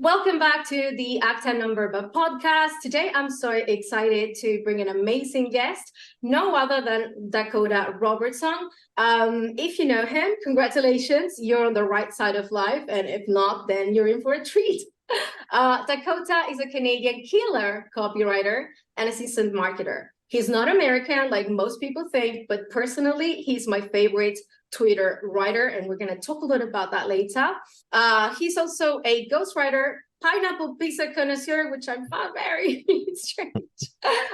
Welcome back to the Acta Number Podcast. Today, I'm so excited to bring an amazing guest, no other than Dakota Robertson. If you know him, congratulations, you're on the right side of life. And if not, then you're in for a treat. Dakota is a Canadian killer copywriter and a seasoned marketer. He's not American like most people think, but personally, he's my favorite Twitter writer, and we're going to talk a little about that later. He's also a ghostwriter, pineapple pizza connoisseur, which I found very strange.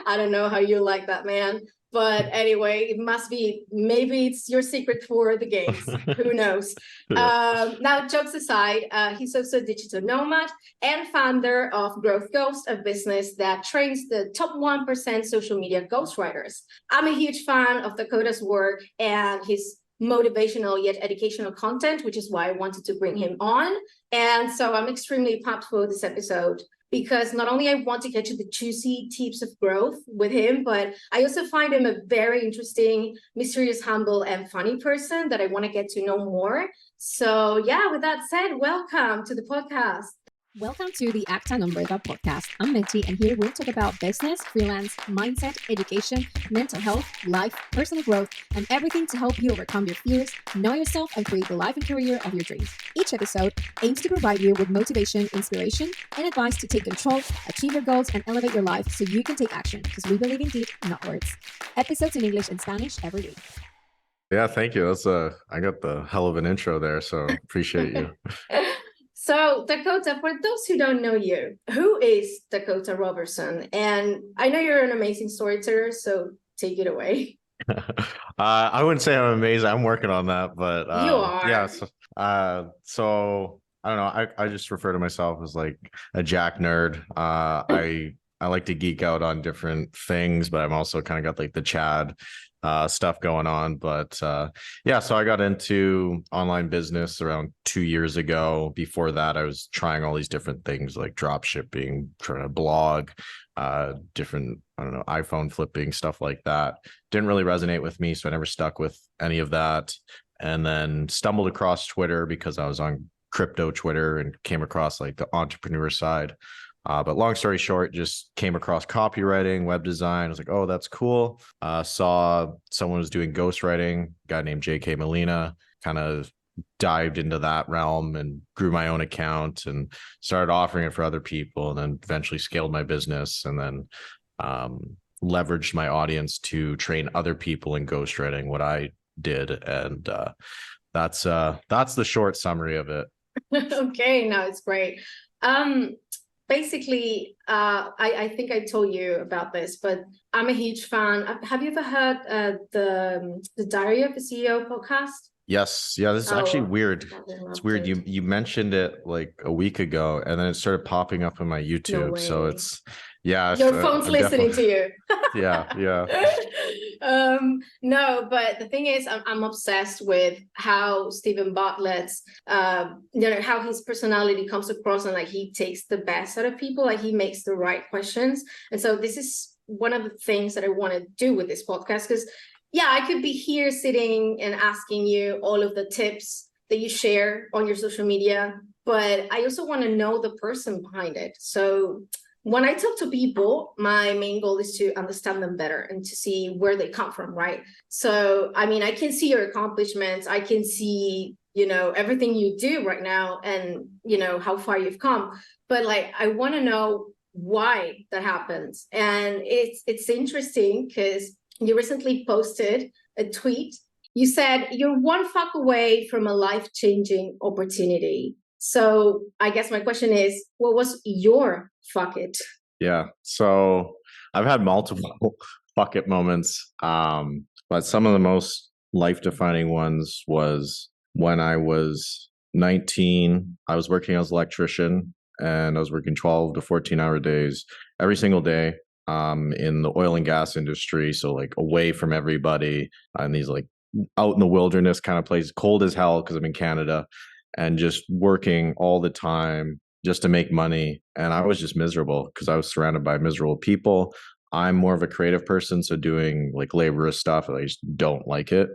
I don't know how you like that, man. But anyway, it must be, maybe it's your secret for the games. Who knows? Now, jokes aside, he's also a digital nomad and founder of Growth Ghost, a business that trains the top 1% social media ghostwriters. I'm a huge fan of Dakota's work and his motivational yet educational content, which is why I wanted to bring him on. And so I'm extremely pumped for this episode, because not only I want to get to the juicy tips of growth with him, but I also find him a very interesting, mysterious, humble, and funny person that I want to get to know more. So yeah, with that said, welcome to the podcast. Welcome to the Acta Number Podcast. I'm Minty, and here we'll talk about business, freelance, mindset, education, mental health, life, personal growth, and everything to help you overcome your fears, know yourself, and create the life and career of your dreams. Each episode aims to provide you with motivation, inspiration, and advice to take control, achieve your goals, and elevate your life so you can take action, because we believe in deed, not words. Episodes in English and Spanish every week. Yeah, thank you. I got the hell of an intro there, so appreciate you. So Dakota, for those who don't know you, who is Dakota Robertson? And I know you're an amazing storyteller, so take it away. I wouldn't say I'm amazing. I'm working on that, but you are. Yeah. So I don't know. I just refer to myself as like a jack nerd. I like to geek out on different things, but I'm also kind of got like the Chad stuff going on. But yeah, so I got into online business around 2 years ago. Before that, I was trying all these different things like drop shipping, trying to blog, different, iPhone flipping, stuff like that. Didn't really resonate with me, so I never stuck with any of that. And then stumbled across Twitter because I was on crypto Twitter and came across like the entrepreneur side. But long story short, just came across copywriting, web design. I was like, oh, that's cool. Saw someone was doing ghostwriting, a guy named J.K. Molina, kind of dived into that realm and grew my own account and started offering it for other people, and then eventually scaled my business, and then leveraged my audience to train other people in ghostwriting, what I did. And that's the short summary of it. Okay, no, it's great. Basically, I think I told you about this, but I'm a huge fan. Have you ever heard the Diary of a CEO podcast? Yes. Yeah, this is actually weird. It's weird. You mentioned it like a week ago, and then it started popping up in my YouTube. No, so it's, yeah. Your phone's listening to you. Yeah. No, but the thing is, I'm obsessed with how Stephen Bartlett's, how his personality comes across, and like he takes the best out of people, like he makes the right questions. And so this is one of the things that I want to do with this podcast, because yeah, I could be here sitting and asking you all of the tips that you share on your social media, but I also want to know the person behind it. So when I talk to people, my main goal is to understand them better and to see where they come from, right? So, I mean, I can see your accomplishments. I can see, everything you do right now and, how far you've come. But like, I want to know why that happens. And it's interesting because you recently posted a tweet. You said you're one fuck away from a life-changing opportunity. So I guess my question is, what was your fuck it? Yeah. So I've had multiple fuck it moments. But some of the most life-defining ones was when I was 19. I was working as an electrician, and I was working 12 to 14-hour days every single day. In the oil and gas industry, so like away from everybody, and these like out in the wilderness kind of place, cold as hell because I'm in Canada, and just working all the time just to make money. And I was just miserable because I was surrounded by miserable people. I'm more of a creative person, so doing like laborious stuff, I just don't like it,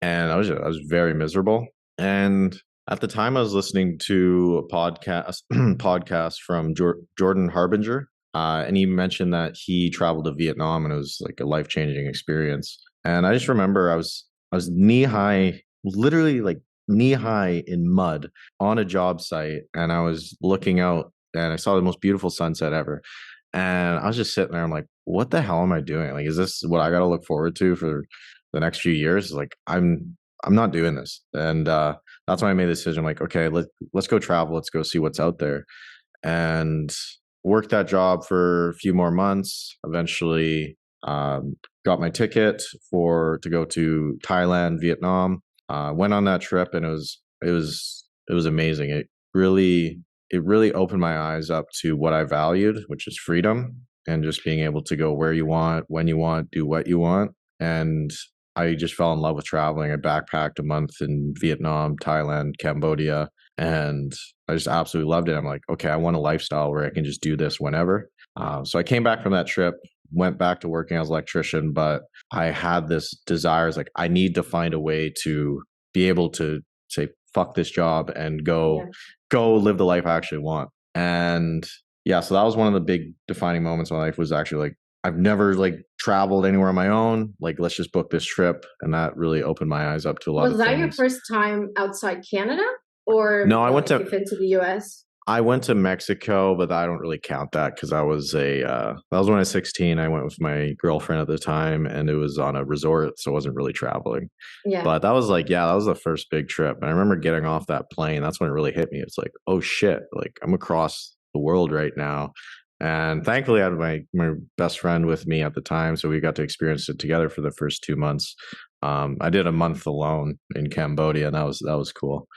and I was very miserable. And At the time, I was listening to a podcast from Jordan Harbinger, and he mentioned that he traveled to Vietnam and it was like a life-changing experience. And I just remember I was knee high, literally like knee high in mud on a job site, and I was looking out and I saw the most beautiful sunset ever. And I was just sitting there. I'm like, what the hell am I doing? Like, is this what I got to look forward to for the next few years? Like, I'm not doing this. And that's when I made the decision. Like, okay, let's go travel. Let's go see what's out there. And worked that job for a few more months. Eventually, got my ticket to go to Thailand, Vietnam. Went on that trip, and it was amazing. It really opened my eyes up to what I valued, which is freedom and just being able to go where you want, when you want, do what you want. And I just fell in love with traveling. I backpacked a month in Vietnam, Thailand, Cambodia, and I just absolutely loved it. I'm like, okay, I want a lifestyle where I can just do this whenever. So I came back from that trip, went back to working as an electrician, but I had this desire, like, I need to find a way to be able to say, fuck this job and go live the life I actually want. And yeah, so that was one of the big defining moments in my life, was actually like, I've never like traveled anywhere on my own. Like, let's just book this trip. And that really opened my eyes up to a lot of things. Was that your first time outside Canada, or no, you've been to the US? I went to Mexico, but I don't really count that because that was when I was 16. I went with my girlfriend at the time, and it was on a resort, so I wasn't really traveling. Yeah. But that was that was the first big trip. And I remember getting off that plane. That's when it really hit me. It's like, oh shit, like I'm across the world right now. And thankfully I had my best friend with me at the time, so we got to experience it together for the first 2 months. I did a month alone in Cambodia, and that was cool.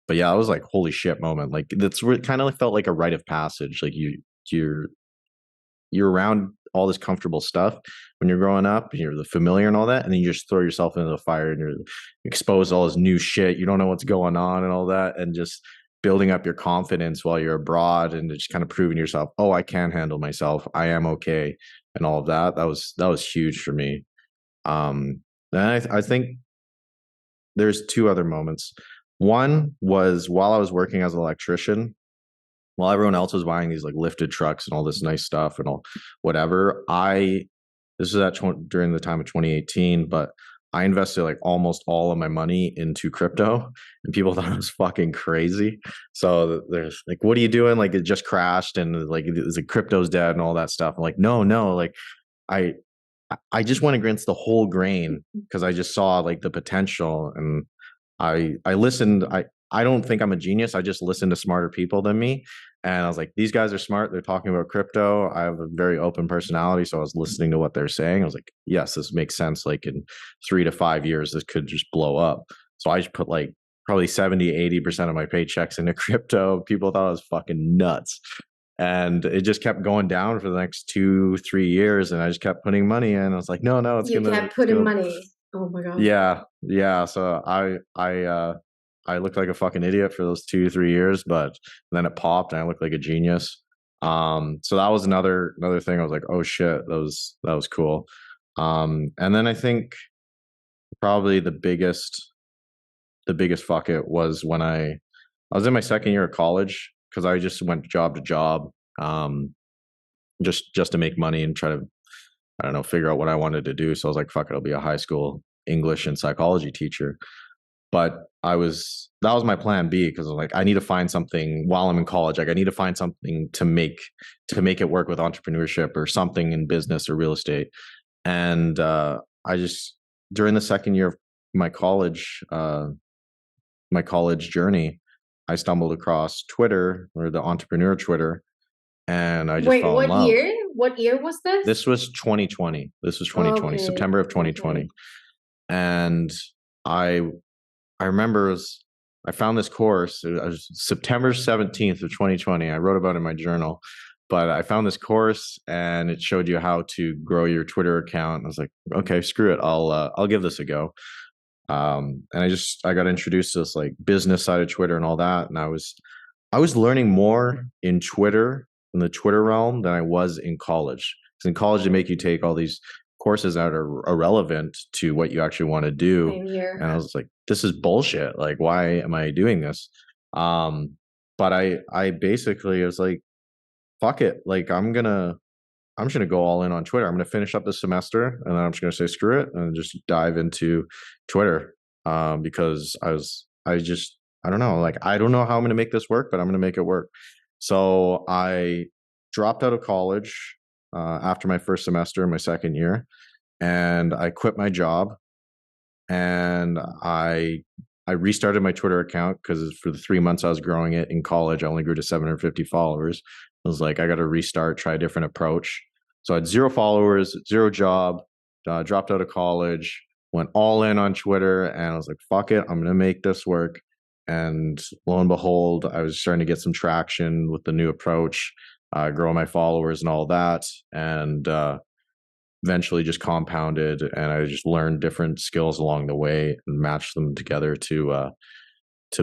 But yeah, it was like, holy shit moment. Like, that's where it kind of felt like a rite of passage. Like you're around all this comfortable stuff when you're growing up, you're the familiar and all that, and then you just throw yourself into the fire and you're exposed to all this new shit. You don't know what's going on and all that, and just building up your confidence while you're abroad and just kind of proving yourself, oh, I can handle myself. I am okay. And all of that. That was huge for me. And I think there's two other moments. One was while I was working as an electrician, while everyone else was buying these like lifted trucks and all this nice stuff and all whatever, this was during the time of 2018, but I invested like almost all of my money into crypto, and people thought it was fucking crazy. So there's like, what are you doing? Like, it just crashed and like the crypto's dead and all that stuff. I'm like, no, like I just went against the whole grain because I just saw like the potential, and I listened. I don't think I'm a genius. I just listen to smarter people than me. And I was like, these guys are smart. They're talking about crypto. I have a very open personality. So I was listening to what they're saying. I was like, yes, this makes sense. Like in 3 to 5 years, this could just blow up. So I just put like probably 70-80% of my paychecks into crypto. People thought I was fucking nuts. And it just kept going down for the next 2-3 years. And I just kept putting money in. I was like, no, it's going to. You kept putting money. Oh my God. Yeah. So I looked like a fucking idiot for those 2-3 years, but then it popped and I looked like a genius. So that was another thing. I was like, oh shit, that was cool. And then I think probably the biggest fuck it was when I was in my second year of college, because I just went job to job, just to make money and try to, I don't know, figure out what I wanted to do. So I was like, fuck it, I'll be a high school English and psychology teacher. But that was my plan B, because I'm like, I need to find something while I'm in college. Like, I need to find something to make it work with entrepreneurship or something in business or real estate. And I just, during the second year of my college journey, I stumbled across Twitter, or the entrepreneur Twitter, and I just fell in love. What year was this? This was 2020. Okay. September of 2020. Okay. And I remember I found this course. It was September 17th of 2020. I wrote about it in my journal, but I found this course and it showed you how to grow your Twitter account. And I was like, okay, screw it. I'll give this a go. And I got introduced to this like business side of Twitter and all that. And I was learning more in Twitter, in the Twitter realm, than I was in college. Because in college, they make you take all these courses that are irrelevant to what you actually want to do. Same here. And I was like, this is bullshit. Like, why am I doing this? But I basically was like, fuck it. Like, I'm just gonna go all in on Twitter. I'm gonna finish up this semester, and then I'm just gonna say screw it and just dive into Twitter. Because I don't know. Like, I don't know how I'm gonna make this work, but I'm gonna make it work. So I dropped out of college after my first semester, my second year, and I quit my job, and I restarted my Twitter account because for the 3 months I was growing it in college, I only grew to 750 followers. I was like, I got to restart, try a different approach. So I had 0 followers, 0 job, dropped out of college, went all in on Twitter, and I was like, fuck it, I'm going to make this work. And lo and behold, I was starting to get some traction with the new approach, grow my followers and all that. And eventually just compounded, and I just learned different skills along the way and matched them together to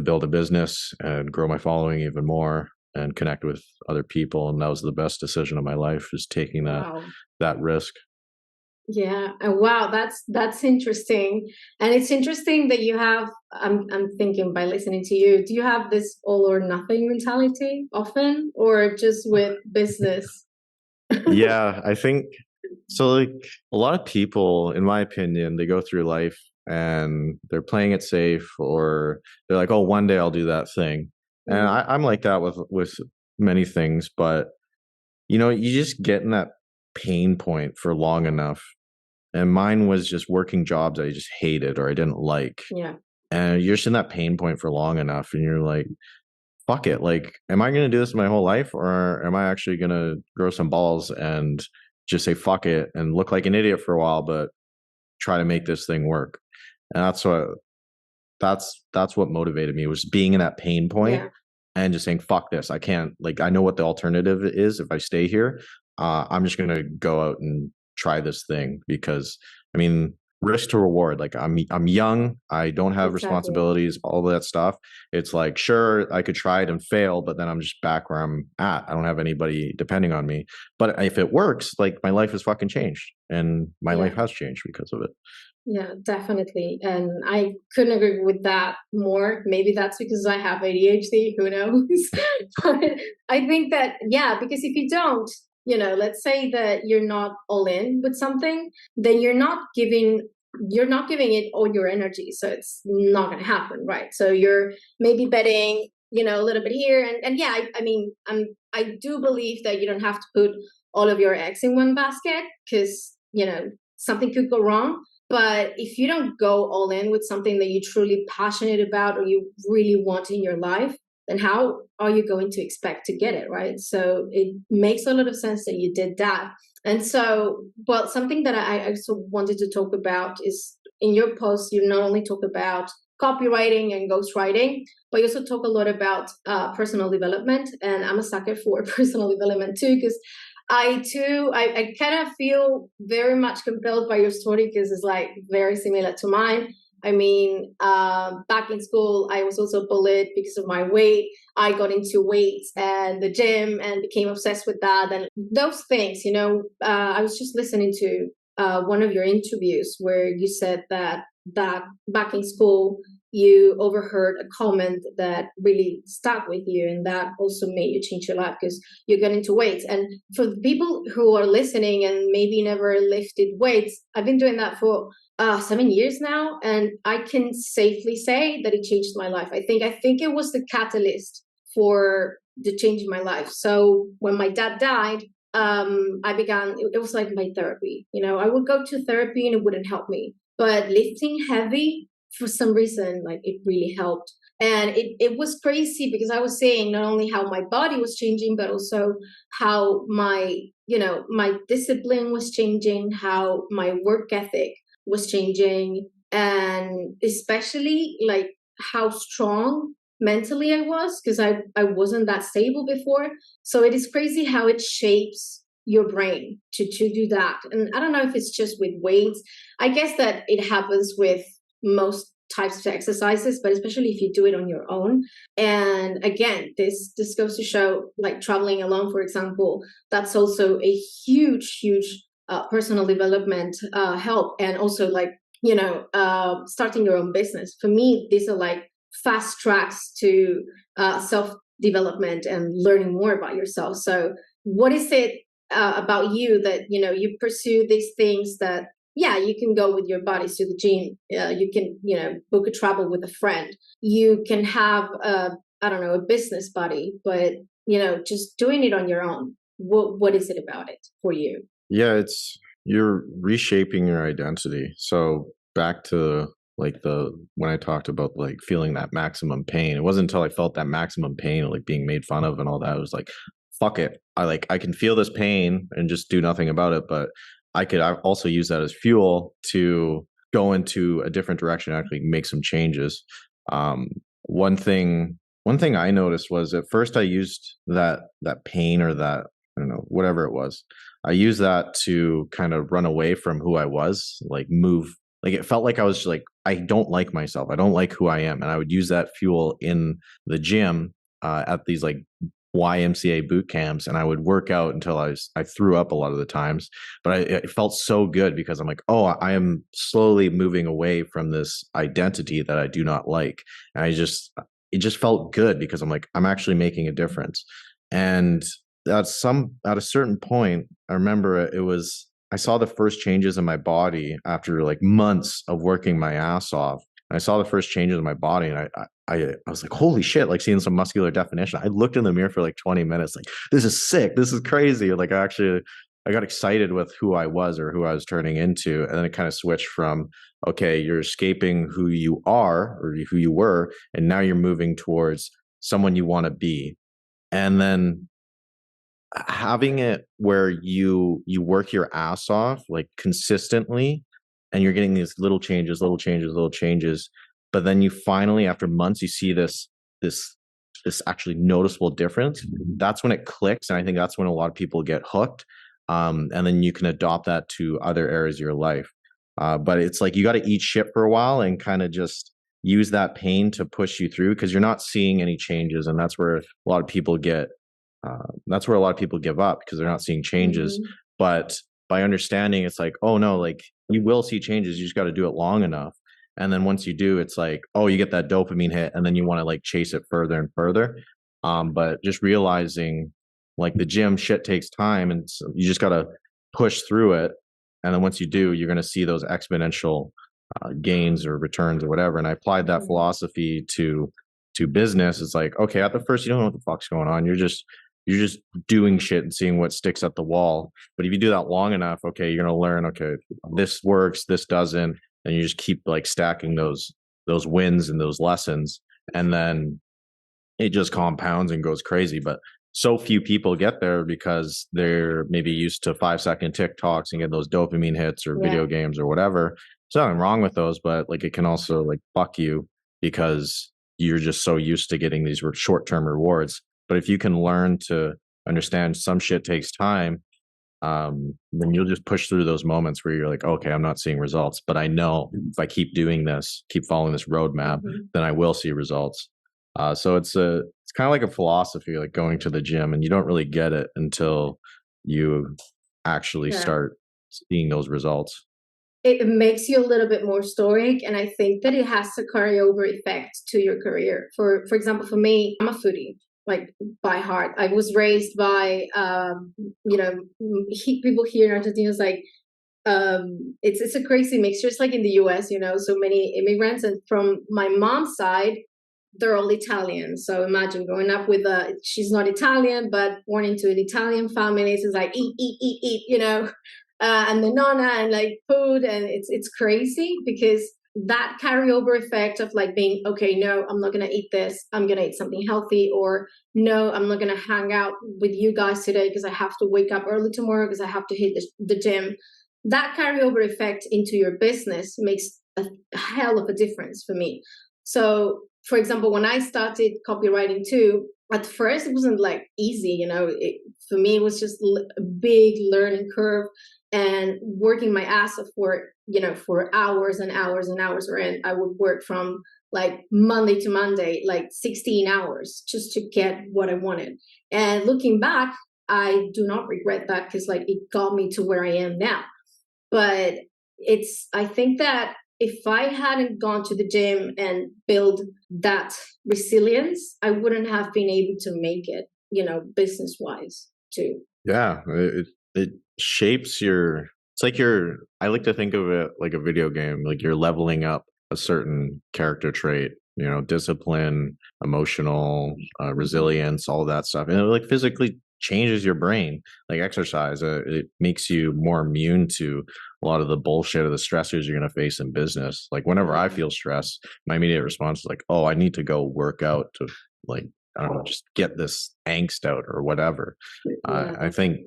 build a business and grow my following even more and connect with other people. And that was the best decision of my life, is taking that risk. Yeah. And wow, that's interesting. And it's interesting that you have, I'm thinking by listening to you, do you have this all or nothing mentality often, or just with business? Yeah, I think so. Like, a lot of people, in my opinion, they go through life and they're playing it safe, or they're like, oh, one day I'll do that thing. And I'm like that with many things, but you just get in that pain point for long enough. And mine was just working jobs I just hated or I didn't like. Yeah. And you're just in that pain point for long enough, and you're like, fuck it. Like, am I going to do this my whole life, or am I actually going to grow some balls and just say fuck it and look like an idiot for a while, but try to make this thing work? And that's what motivated me, was being in that pain point and just saying, fuck this. I can't, like, I know what the alternative is if I stay here. I'm just going to go out and try this thing, because I mean, risk to reward. Like, I'm young, I don't have responsibilities, all that stuff. It's like, sure, I could try it and fail, but then I'm just back where I'm at. I don't have anybody depending on me. But if it works, like, my life has fucking changed, and my life has changed because of it. Yeah, definitely. And I couldn't agree with that more. Maybe that's because I have ADHD, who knows? But I think that, because if you don't, let's say that you're not all in with something, then you're not giving it all your energy. So it's not going to happen, right? So you're maybe betting, a little bit here. And I mean, I do believe that you don't have to put all of your eggs in one basket, because, something could go wrong. But if you don't go all in with something that you're truly passionate about or you really want in your life, then how are you going to expect to get it, right? So it makes a lot of sense that you did that. And so, well, something that I also wanted to talk about is, in your post, you not only talk about copywriting and ghostwriting, but you also talk a lot about personal development. And I'm a sucker for personal development too, because I kind of feel very much compelled by your story, because it's like very similar to mine. I mean, back in school, I was also bullied because of my weight. I got into weights and the gym and became obsessed with that. And those things, I was just listening to one of your interviews where you said that back in school, you overheard a comment that really stuck with you, and that also made you change your life because you got into weights. And for the people who are listening and maybe never lifted weights, I've been doing that for 7 years now, and I can safely say that it changed my life. I think it was the catalyst for the change in my life. So when my dad died, I began, it was like my therapy. I would go to therapy and it wouldn't help me, but lifting heavy, for some reason, like, it really helped. And it was crazy, because I was saying not only how my body was changing, but also how my discipline was changing, how my work ethic was changing, and especially like how strong mentally I was, because I wasn't that stable before. So it is crazy how it shapes your brain to do that. And I don't know if it's just with weights. I guess that it happens with most types of exercises, but especially if you do it on your own. And again, this goes to show, like, traveling alone, for example, that's also a huge personal development help, and also like, starting your own business. For me, these are like fast tracks to self-development and learning more about yourself. So what is it about you that, you pursue these things that, yeah, you can go with your buddies to the gym. You can, book a travel with a friend. You can have, a business buddy, but, just doing it on your own. What is it about it for you? Yeah, you're reshaping your identity. So back to like when I talked about like feeling that maximum pain, it wasn't until I felt that maximum pain, like being made fun of and all that, I was like, fuck it. I can feel this pain and just do nothing about it. But I also use that as fuel to go into a different direction, actually make some changes. One thing I noticed was at first I used that pain, or that, I don't know, whatever it was, I used that to kind of run away from who I was, like move. Like it felt like I was like, I don't like myself. I don't like who I am. And I would use that fuel in the gym at these like YMCA boot camps, and I would work out until I threw up a lot of the times. But it felt so good because I'm like, oh, I am slowly moving away from this identity that I do not like. And it just felt good because I'm like, I'm actually making a difference. And at a certain point, I remember I saw the first changes in my body after like months of working my ass off. And I saw the first changes in my body, and I was like, holy shit, like seeing some muscular definition. I looked in the mirror for like 20 minutes, like, this is sick. This is crazy. Like I got excited with who I was or who I was turning into. And then it kind of switched from, okay, you're escaping who you are or who you were, and now you're moving towards someone you want to be. And then having it where you work your ass off like consistently, and you're getting these little changes, but then you finally, after months, you see this actually noticeable difference. That's when it clicks, and I think that's when a lot of people get hooked. And then you can adopt that to other areas of your life. But it's like you got to eat shit for a while and kind of just use that pain to push you through, because you're not seeing any changes, and that's where a lot of people give up, because they're not seeing changes. Mm-hmm. But by understanding, it's like, oh no, like you will see changes. You just got to do it long enough. And then once you do, it's like, oh, you get that dopamine hit, and then you want to like chase it further and further. But just realizing like the gym shit takes time, and so you just got to push through it. And then once you do, you're going to see those exponential gains or returns or whatever. And I applied that philosophy to business. It's like, okay, at the first, you don't know what the fuck's going on. You're just doing shit and seeing what sticks at the wall. But if you do that long enough, okay, you're going to learn, okay, this works, this doesn't. And you just keep like stacking those wins and those lessons. And then it just compounds and goes crazy. But so few people get there because they're maybe used to 5-second TikToks and get those dopamine hits or video games or whatever. There's nothing wrong with those, but like it can also like fuck you because you're just so used to getting these short-term rewards. But if you can learn to understand some shit takes time, then you'll just push through those moments where you're like, okay, I'm not seeing results, but I know if I keep doing this, keep following this roadmap, then I will see results. So it's kind of like a philosophy, like going to the gym, and you don't really get it until you actually start seeing those results. It makes you a little bit more stoic, and I think that it has a carryover effect to your career. For example, for me, I'm a foodie, like by heart. I was raised by people here in Argentina. It's like it's a crazy mixture. It's like in the US, so many immigrants, and from my mom's side, they're all Italian. So imagine growing up with she's not Italian, but born into an Italian family. So it's like eat, and the nonna and like food, and it's crazy because that carryover effect of like being, okay, no, I'm not going to eat this. I'm going to eat something healthy, or no, I'm not going to hang out with you guys today because I have to wake up early tomorrow because I have to hit the gym. That carryover effect into your business makes a hell of a difference for me. So, for example, when I started copywriting too, at first it wasn't like easy, for me, it was just a big learning curve and working my ass off for hours and hours and hours. And I would work from like Monday to Monday, like 16 hours just to get what I wanted. And looking back, I do not regret that because like it got me to where I am now. But I think that if I hadn't gone to the gym and build that resilience, I wouldn't have been able to make it, business wise too. Yeah, it shapes your. It's like I like to think of it like a video game. Like you're leveling up a certain character trait. Discipline, emotional, resilience, all that stuff, and it like physically changes your brain. Like exercise, it makes you more immune to a lot of the bullshit or the stressors you're going to face in business. Like whenever I feel stressed, my immediate response is like, oh, I need to go work out to like, I don't know, just get this angst out or whatever. I think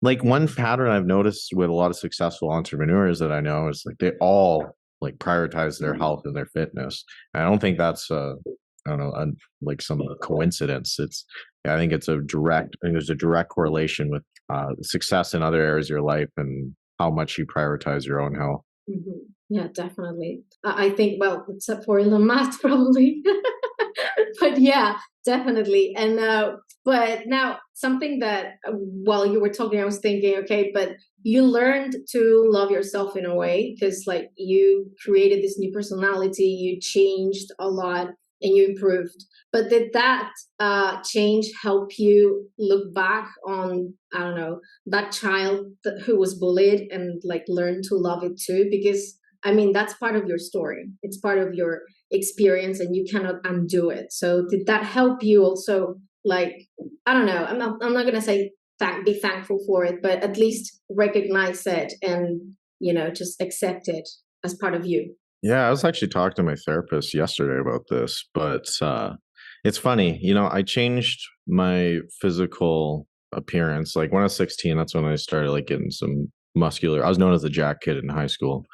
like one pattern I've noticed with a lot of successful entrepreneurs that I know is like they all like prioritize their health and their fitness. And I don't think that's I don't know, like some coincidence. I think there's a direct correlation with success in other areas of your life and how much you prioritize your own health. Mm-hmm. Yeah, definitely. I think, well, except for Elon Musk, probably. But yeah, definitely. And but now something that while you were talking, I was thinking, okay, but you learned to love yourself in a way because like you created this new personality, you changed a lot and you improved. But did that change help you look back on, I don't know, that child who was bullied and like learn to love it too? Because I mean, that's part of your story. It's part of your experience and you cannot undo it. So did that help you also, like, I don't know, I'm not going to say be thankful for it, but at least recognize it and, just accept it as part of you? Yeah, I was actually talking to my therapist yesterday about this, but it's funny, I changed my physical appearance. Like when I was 16, that's when I started like getting some muscular. I was known as the Jack Kid in high school,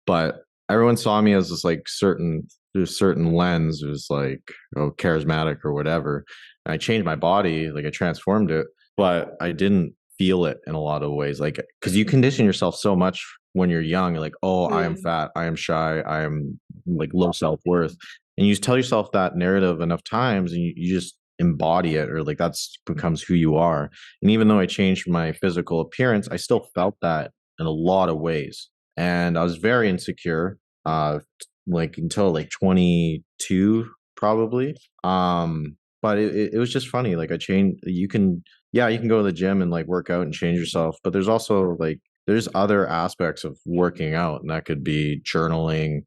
but everyone saw me as this like certain lens. It was like, oh, charismatic or whatever. And I changed my body, like I transformed it, but I didn't feel it in a lot of ways. Like, because you condition yourself so much when you're young, you're like, oh, I am fat, I am shy, I am like low self-worth. And you tell yourself that narrative enough times and you just embody it, or like that's becomes who you are. And even though I changed my physical appearance, I still felt that in a lot of ways. And I was very insecure, like until like 22, probably. But it was just funny. Like I changed, you can go to the gym and like work out and change yourself. But there's also like, there's other aspects of working out, and that could be journaling,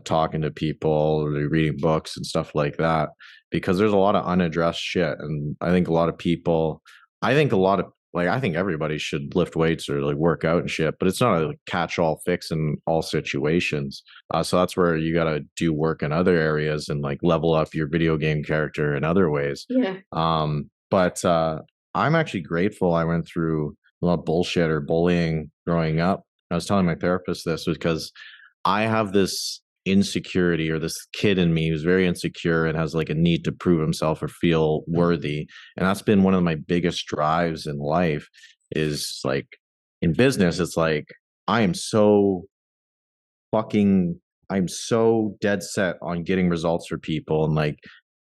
talking to people, or reading books and stuff like that, because there's a lot of unaddressed shit. And I think everybody should lift weights or like work out and shit, but it's not a catch-all fix in all situations. So that's where you got to do work in other areas and like level up your video game character in other ways. Yeah. But I'm actually grateful I went through a lot of bullshit or bullying growing up. I was telling my therapist this because I have this insecurity, or this kid in me who's very insecure and has like a need to prove himself or feel worthy. And that's been one of my biggest drives in life, is like in business. It's like, I'm so dead set on getting results for people and like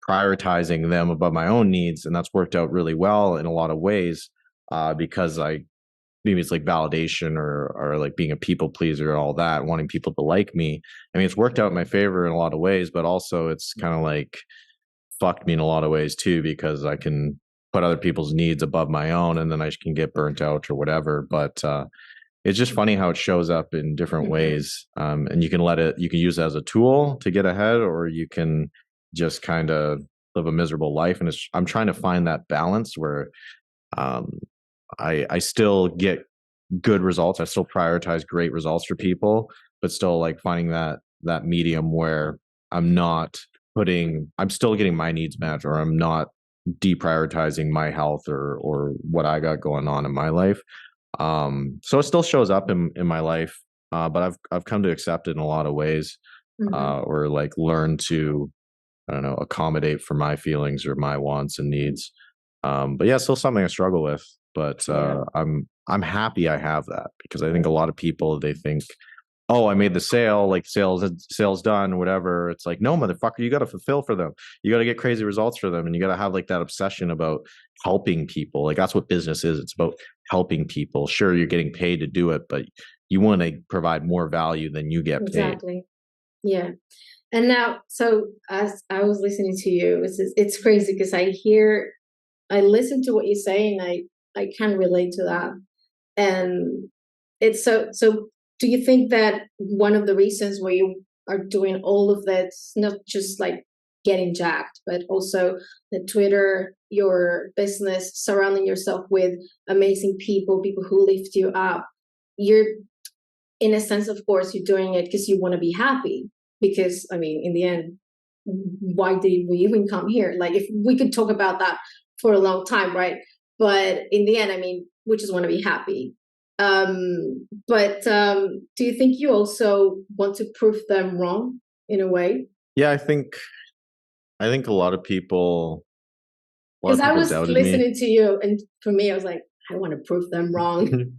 prioritizing them above my own needs. And that's worked out really well in a lot of ways, because maybe it's like validation or like being a people pleaser and all that, wanting people to like me. I mean, it's worked out in my favor in a lot of ways, but also it's kind of like fucked me in a lot of ways too, because I can put other people's needs above my own and then I can get burnt out or whatever. But it's just funny how it shows up in different ways. And you can use it as a tool to get ahead, or you can just kind of live a miserable life. And I'm trying to find that balance where I still get good results. I still prioritize great results for people, but still like finding that medium where I'm still getting my needs met, or I'm not deprioritizing my health or what I got going on in my life. So it still shows up in my life, but I've come to accept it in a lot of ways, or like learn to, I don't know, accommodate for my feelings or my wants and needs. But yeah, still something I struggle with. But I'm happy I have that, because I think a lot of people, they think oh, I made the sale, like sales done, whatever. It's like, no, motherfucker, you got to fulfill for them. You got to get crazy results for them. And you got to have like that obsession about helping people. Like that's what business is. It's about helping people. Sure, you're getting paid to do it, but you want to provide more value than you get paid. Exactly. Yeah. And now, so as I was listening to you, it's crazy because I listen to what you say and I can relate to that. And it's so do you think that one of the reasons why you are doing all of that, not just like getting jacked, but also the Twitter, your business, surrounding yourself with amazing people who lift you up, you're, in a sense, of course, you're doing it because you want to be happy. Because, I mean, in the end, why did we even come here? Like, if we could talk about that for a long time, right? But in the end, I mean, we just want to be happy. But do you think you also want to prove them wrong in a way? Yeah, I think a lot of people Because I was doubted listening me. to you, and for me, I was like, I want to prove them wrong.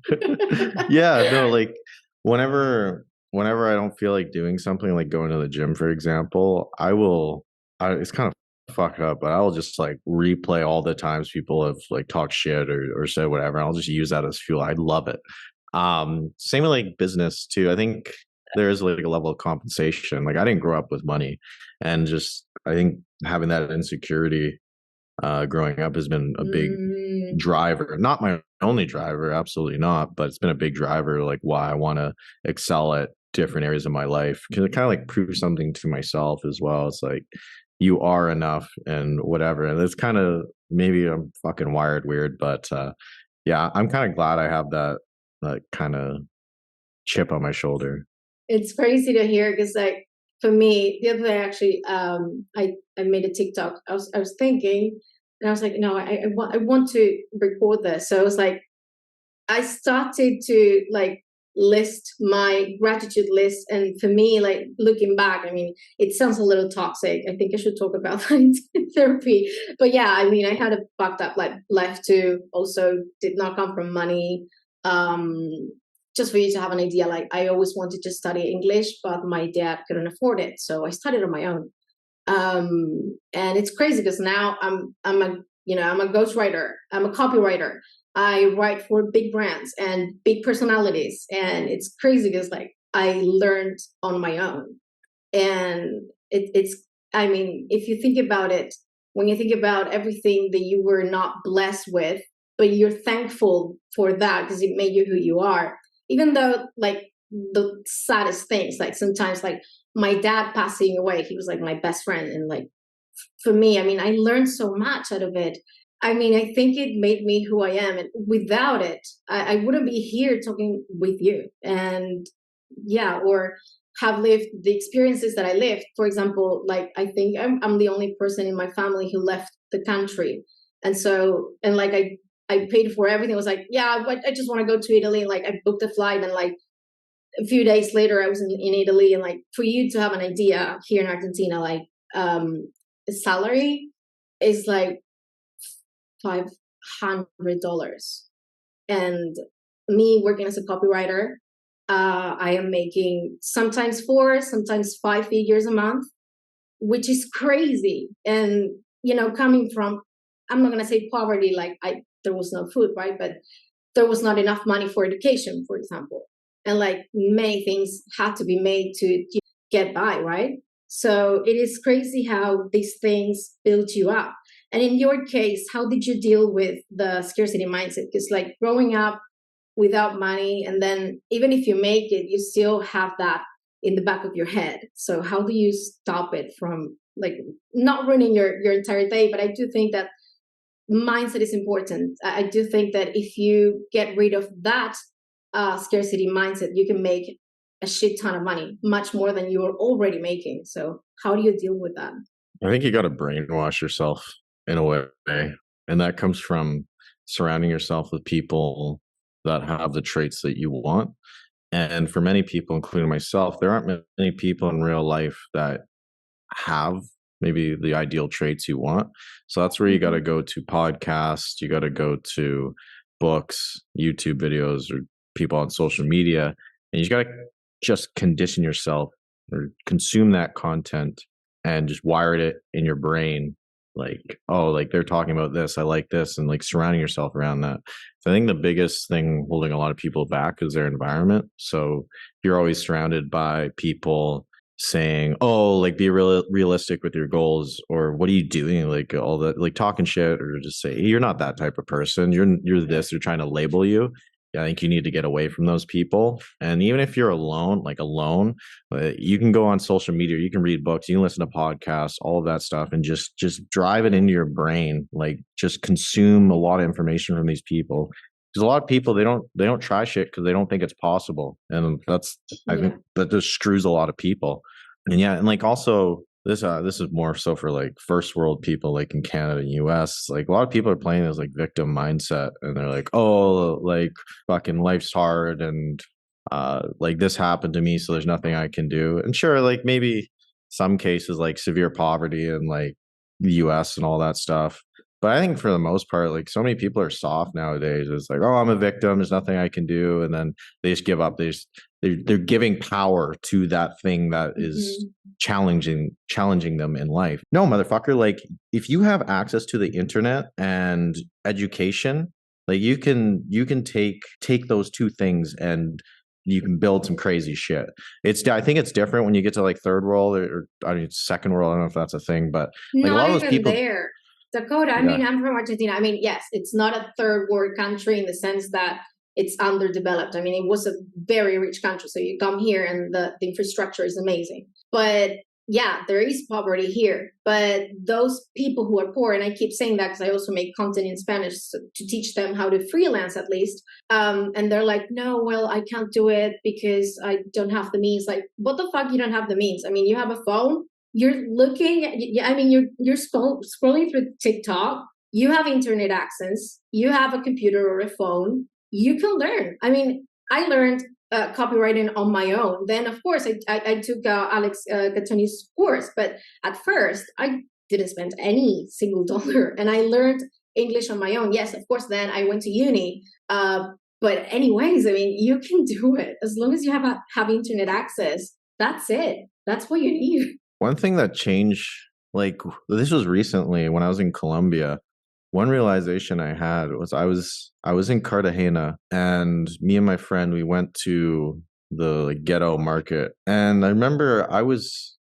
Yeah, no, like whenever I don't feel like doing something, like going to the gym, for example, it's kind of fucked up, but I will just like replay all the times people have like talked shit or said whatever. I'll just use that as fuel. I love it. Same with like business too. I think there is like a level of compensation. Like I didn't grow up with money, and just I think having that insecurity growing up has been a big driver. Not my only driver, absolutely not, but it's been a big driver, like why I want to excel at different areas of my life, because it kind of like proves something to myself as well. It's like you are enough and whatever. And it's kind of, maybe I'm fucking wired weird, but yeah, I'm kind of glad I have that kind of chip on my shoulder. It's crazy to hear because, like, for me, the other day actually, I made a TikTok. I was thinking, and I was like, no, I want to record this. So I was like, I started to like list my gratitude list, and for me, like looking back, I mean, it sounds a little toxic. I think I should talk about that in therapy. But yeah, I mean, I had a fucked up like life too. Also, did not come from money. Just for you to have an idea, like I always wanted to study English, but my dad couldn't afford it, so I studied on my own. And it's crazy because now I'm a ghostwriter, I'm a copywriter. I write for big brands and big personalities, and it's crazy because like I learned on my own. And it's, I mean, if you think about it, when you think about everything that you were not blessed with, but you're thankful for that because it made you who you are, even though like the saddest things, like sometimes like my dad passing away, he was like my best friend, and like for me, I mean, I learned so much out of it. I mean, I think it made me who I am, and without it, I wouldn't be here talking with you. And yeah, or have lived the experiences that I lived. For example, like I think I'm the only person in my family who left the country, and so, and like I paid for everything. I was like, yeah, I just want to go to Italy. Like I booked a flight, and like a few days later I was in Italy. And like, for you to have an idea, here in Argentina, like salary is like $500, and me working as a copywriter, I am making sometimes 4, sometimes 5 figures a month, which is crazy. And coming from, I'm not going to say poverty, like there was no food, right? But there was not enough money for education, for example. And like many things had to be made to get by, right? So it is crazy how these things build you up. And in your case, how did you deal with the scarcity mindset? Because like growing up without money, and then even if you make it, you still have that in the back of your head. So how do you stop it from like not ruining your entire day? But I do think that mindset is important. I do think that if you get rid of that scarcity mindset, you can make a shit ton of money, much more than you are already making. So how do you deal with that? I think you got to brainwash yourself in a way, and that comes from surrounding yourself with people that have the traits that you want. And for many people, including myself, there aren't many people in real life that have maybe the ideal traits you want. So that's where you got to go to podcasts, you got to go to books, YouTube videos, or people on social media, and you got to just condition yourself or consume that content and just wired it in your brain. Like, oh, like they're talking about this, I like this, and like surrounding yourself around that. So I think the biggest thing holding a lot of people back is their environment. So if you're always surrounded by people saying, oh, like be realistic with your goals, or what are you doing? Like all that, like talking shit, or just say, you're not that type of person. You're this, they're trying to label you. I think you need to get away from those people. And even if you're alone, you can go on social media, you can read books, you can listen to podcasts, all of that stuff, and just drive it into your brain. Like just consume a lot of information from these people. Because a lot of people, they don't try shit because they don't think it's possible. And I think that just screws a lot of people. And yeah, and like also this is more so for like first world people, like in Canada and US. Like a lot of people are playing this like victim mindset, and they're like, oh, like fucking life's hard, and like this happened to me, so there's nothing I can do. And sure, like maybe some cases like severe poverty in like the US and all that stuff. But I think for the most part, like so many people are soft nowadays. It's like, oh, I'm a victim, there's nothing I can do, and then they just give up. They're giving power to that thing that is challenging them in life. No, motherfucker, like if you have access to the internet and education, like you can take those two things and you can build some crazy shit. I think it's different when you get to like third world or I mean second world. I don't know if that's a thing, but like not a lot of those people there. Dakota, I mean, I'm from Argentina. I mean, yes, it's not a third world country in the sense that it's underdeveloped. I mean, it was a very rich country. So you come here and the infrastructure is amazing. But yeah, there is poverty here. But those people who are poor, and I keep saying that because I also make content in Spanish to teach them how to freelance at least. And they're like, no, well, I can't do it because I don't have the means. Like, what the fuck? You don't have the means? I mean, you have a phone. You're looking, I mean, you're scrolling through TikTok. You have internet access. You have a computer or a phone. You can learn. I mean, I learned copywriting on my own. Then, of course, I took Alex Gattoni's course. But at first, I didn't spend any single dollar. And I learned English on my own. Yes, of course, then I went to uni. But anyways, I mean, you can do it. As long as you have internet access, that's it. That's what you need. One thing that changed, like this was recently when I was in Colombia, one realization I had was I was in Cartagena, and me and my friend, we went to the like, ghetto market. And I remember I was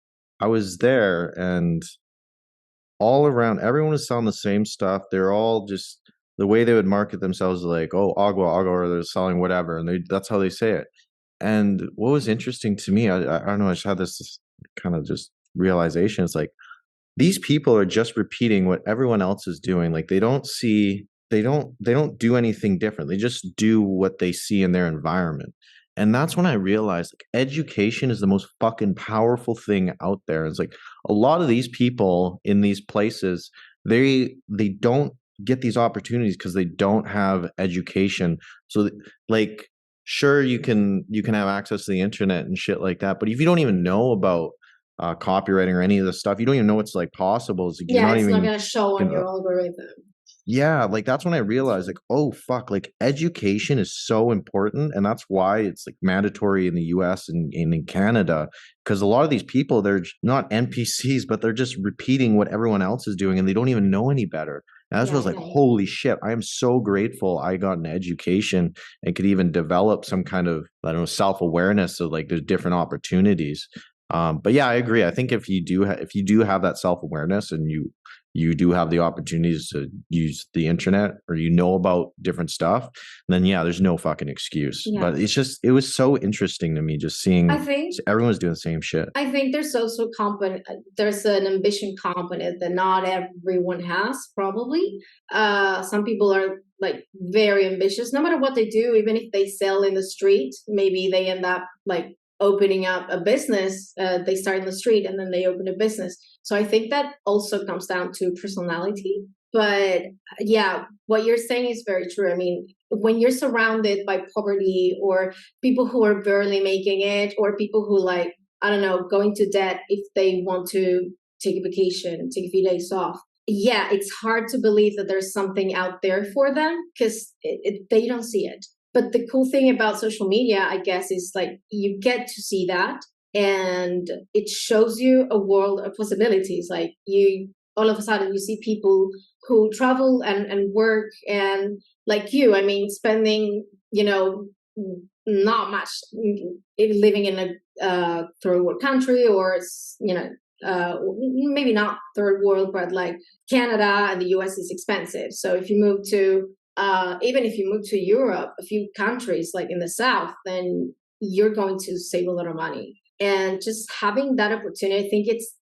there, and all around everyone was selling the same stuff. They're all just, the way they would market themselves is like, oh, agua, or they're selling whatever, and that's how they say it. And what was interesting to me, I don't know, I just had this kind of just realization. It's like these people are just repeating what everyone else is doing. Like they don't do anything different. They just do what they see in their environment. And that's when I realized like education is the most fucking powerful thing out there. It's like a lot of these people in these places, they don't get these opportunities because they don't have education. So like sure, you can have access to the internet and shit like that, but if you don't even know about copywriting or any of this stuff, you don't even know what's like possible. It's like, it's not going to show on your algorithm. Yeah, like that's when I realized like, oh fuck, like education is so important, and that's why it's like mandatory in the US and in Canada, because a lot of these people, they're not NPCs, but they're just repeating what everyone else is doing, and they don't even know any better. And that's what I was like, holy shit, I am so grateful I got an education and could even develop some kind of, I don't know, self-awareness of like there's different opportunities. But yeah, I agree. I think if you do have that self-awareness and you do have the opportunities to use the internet, or you know about different stuff, then yeah, there's no fucking excuse. Yeah. But it was so interesting to me just seeing everyone's doing the same shit. I think there's also there's an ambition component that not everyone has, probably. Some people are like very ambitious, no matter what they do, even if they sell in the street, maybe they end up like opening up a business. They start in the street and then they open a business. So I think that also comes down to personality. But yeah, what you're saying is very true. I mean, when you're surrounded by poverty or people who are barely making it, or people who like, I don't know, going to debt if they want to take a vacation, take a few days off. Yeah, it's hard to believe that there's something out there for them because they don't see it. But the cool thing about social media, I guess, is like you get to see that, and it shows you a world of possibilities. Like you, all of a sudden, you see people who travel and work, and like you, I mean, spending, not much living in a third world country, or maybe not third world, but like Canada and the US is expensive. So if you move to even if you move to Europe, a few countries like in the South, then you're going to save a lot of money. And just having that opportunity, I think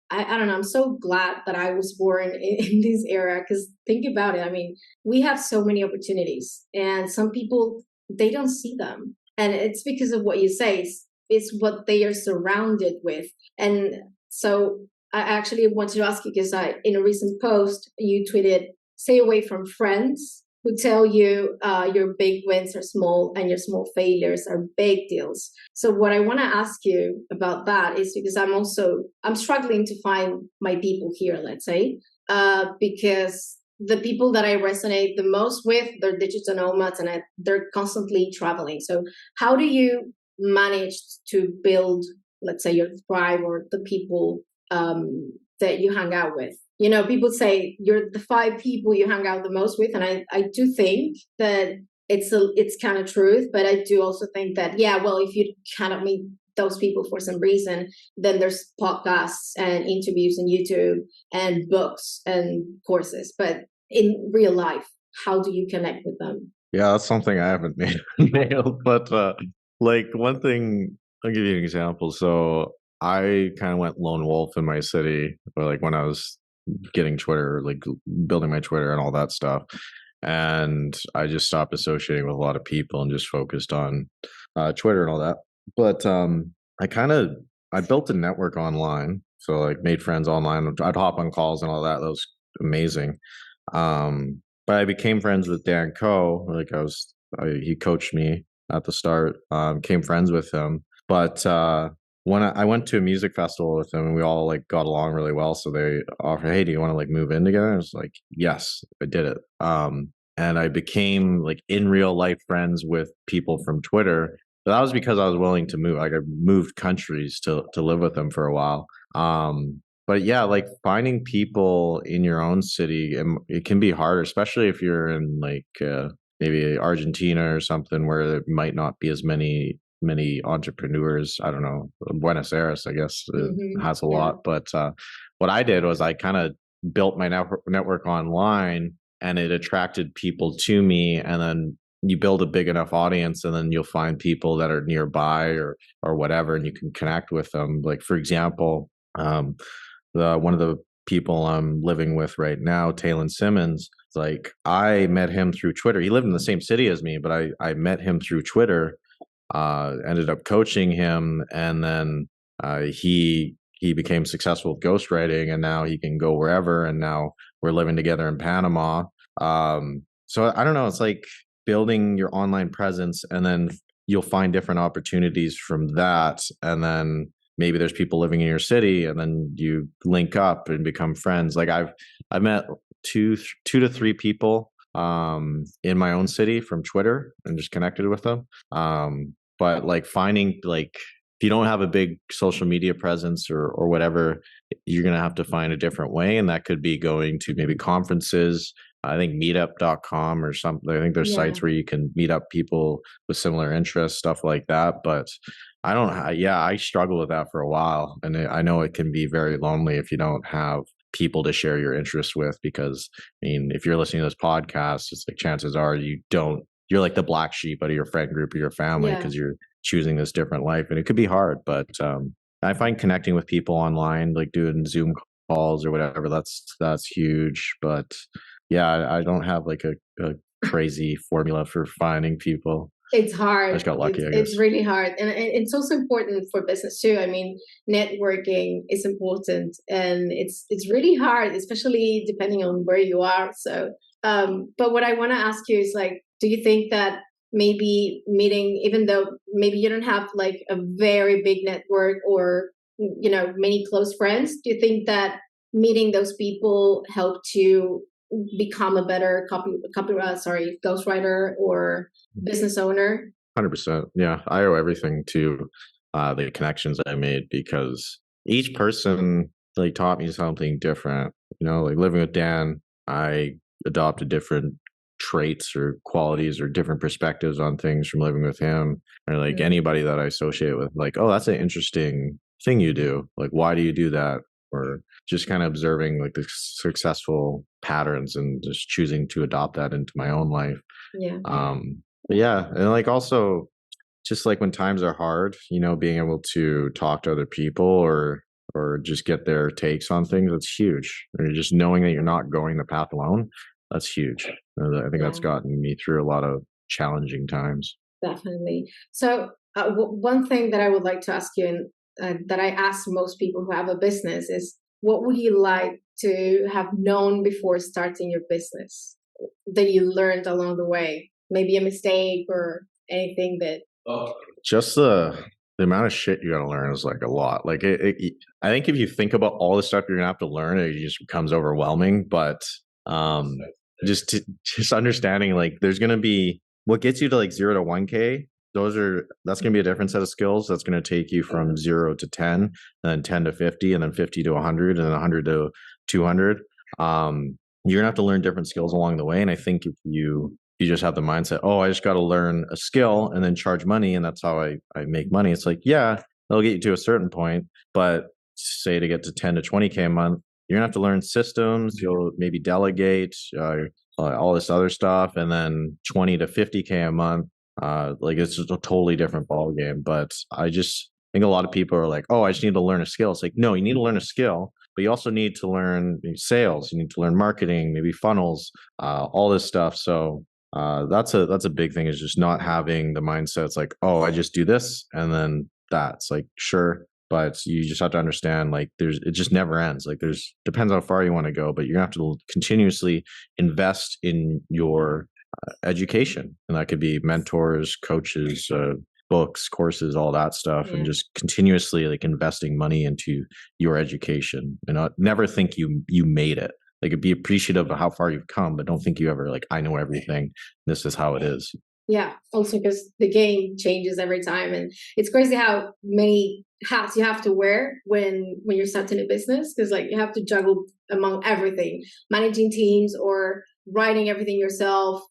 I don't know, I'm so glad that I was born in this era, because think about it. I mean, we have so many opportunities, and some people, they don't see them. And it's because of what you say, it's what they are surrounded with. And so I actually wanted to ask you, because in a recent post, you tweeted, stay away from friends who tell you your big wins are small and your small failures are big deals. So what I want to ask you about that is because I'm struggling to find my people here, let's say, because the people that I resonate the most with, they're digital nomads, and they're constantly traveling. So how do you manage to build, let's say, your tribe or the people that you hang out with? People say you're the 5 people you hang out the most with, and I do think that it's kind of truth, but I do also think that, yeah, well, if you cannot meet those people for some reason, then there's podcasts and interviews on YouTube and books and courses. But in real life, how do you connect with them? Yeah, that's something I haven't nailed. But like one thing, I'll give you an example. So I kind of went lone wolf in my city, or like when I was getting Twitter, like building my Twitter and all that stuff. And I just stopped associating with a lot of people and just focused on Twitter and all that. But I built a network online. So like made friends online. I'd hop on calls and all that. That was amazing. But I became friends with Dan Coe. Like he coached me at the start. Became friends with him. But when I went to a music festival with them, and we all like got along really well. So they offered, "Hey, do you want to like move in together?" And I was like, "Yes," I did it. And I became like in real life friends with people from Twitter. But that was because I was willing to move. Like I moved countries to live with them for a while. But yeah, like finding people in your own city, it can be hard, especially if you're in like maybe Argentina or something, where there might not be as many entrepreneurs. I don't know, Buenos Aires, I guess, has a lot. But what I did was I kind of built my network online, and it attracted people to me. And then you build a big enough audience, and then you'll find people that are nearby or whatever, and you can connect with them. Like, for example, one of the people I'm living with right now, Talon Simmons, like I met him through Twitter. He lived in the same city as me, but I met him through Twitter. Ended up coaching him, and then he became successful with ghostwriting, and now he can go wherever, and now we're living together in Panama. So I don't know, it's like building your online presence, and then you'll find different opportunities from that, and then maybe there's people living in your city, and then you link up and become friends. Like I've met two to three people in my own city from Twitter, and just connected with them. But like finding, like, if you don't have a big social media presence or whatever, you're going to have to find a different way. And that could be going to maybe conferences. I think meetup.com or something. I think there's sites where you can meet up people with similar interests, stuff like that. But I struggle with that for a while. And I know it can be very lonely if you don't have people to share your interests with, because I mean, if you're listening to this podcast, it's like chances are you're like the black sheep out of your friend group or your family, because you're choosing this different life, and it could be hard. But I find connecting with people online, like doing Zoom calls or whatever, that's huge. But yeah, I don't have like a crazy formula for finding people. It's hard. I just got lucky, I guess. It's really hard. And it's also important for business too. I mean, networking is important, and it's really hard, especially depending on where you are. So, but what I want to ask you is, like, do you think that maybe meeting, even though maybe you don't have like a very big network or, many close friends, do you think that meeting those people helped you become a better ghostwriter or business owner? 100%. Yeah. I owe everything to the connections I made, because each person like taught me something different. Like living with Dan, I adopted different traits or qualities or different perspectives on things from living with him. Or like anybody that I associate with, like, oh, that's an interesting thing you do. Like, why do you do that? Or just kind of observing like the successful patterns and just choosing to adopt that into my own life. Yeah. But yeah, and like also just like when times are hard, being able to talk to other people or just get their takes on things, that's huge. Or just knowing that you're not going the path alone, that's huge. I think that's gotten me through a lot of challenging times. Definitely. So one thing that I would like to ask you, and that I ask most people who have a business, is what would you like to have known before starting your business that you learned along the way? Maybe a mistake or anything that... Just the amount of shit you got to learn is like a lot. Like I think if you think about all the stuff you're gonna have to learn, it just becomes overwhelming. But just understanding like there's gonna be what gets you to like 0 to 1K. That's gonna be a different set of skills. That's gonna take you from 0 to 10, and then 10 to 50, and then 50 to 100, and then 100 to 200. You're gonna have to learn different skills along the way. And I think if you just have the mindset, oh, I just got to learn a skill and then charge money, and that's how I make money. It's like, yeah, that'll get you to a certain point, but say to get to 10 to 20K a month, you're gonna have to learn systems. You'll maybe delegate all this other stuff, and then 20 to 50K a month. Like it's just a totally different ball game. But I just think a lot of people are like, oh, I just need to learn a skill. It's like, no, you need to learn a skill, but you also need to learn sales. You need to learn marketing, maybe funnels, all this stuff. So that's a big thing, is just not having the mindset. It's like, oh, I just do this and then that's like, sure. But you just have to understand, like, it just never ends. Like depends how far you want to go, but you're gonna have to continuously invest in your education. And that could be mentors, coaches, books, courses, all that stuff. And just continuously like investing money into your education, and never think you made it. Like, be appreciative of how far you've come, but don't think you ever like, I know everything. This is how it is. Yeah. Also, because the game changes every time, and it's crazy how many hats you have to wear when you're starting a business, because like you have to juggle among everything, managing teams or writing everything yourself,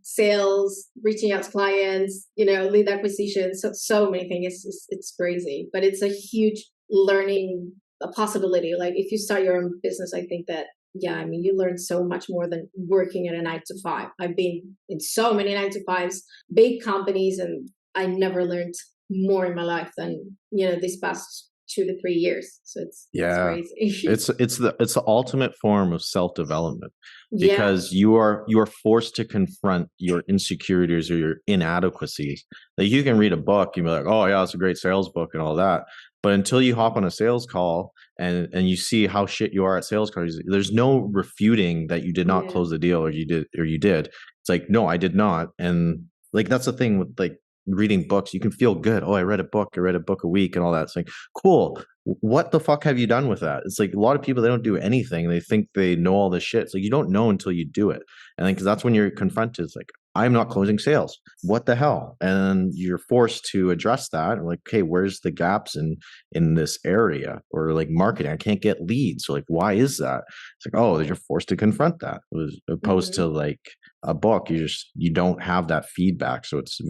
sales, reaching out to clients, lead acquisition, so many things. It's crazy, but it's a huge learning possibility. Like if you start your own business, I think that, yeah, I mean, you learn so much more than working at a 9-to-5. I've been in so many 9-to-5s, big companies, and I never learned more in my life than, these past 2 to 3 years. So it's crazy. it's the ultimate form of self-development, because you are forced to confront your insecurities or your inadequacies. Like, you can read a book, you'll be like, oh yeah, it's a great sales book and all that. But until you hop on a sales call and you see how shit you are at sales calls, there's no refuting that you did not close the deal, or you did. It's like, no, I did not. And like, that's the thing with like reading books. You can feel good. Oh, I read a book a week and all that. It's like, cool. What the fuck have you done with that? It's like a lot of people, they don't do anything. They think they know all this shit. It's like, you don't know until you do it. And then, because that's when you're confronted. It's like, I'm not closing sales. What the hell? And you're forced to address that. Like, okay, where's the gaps in this area? Or like marketing, I can't get leads. So like, why is that? It's like, oh, you're forced to confront that. As opposed to like a book, you don't have that feedback. So it's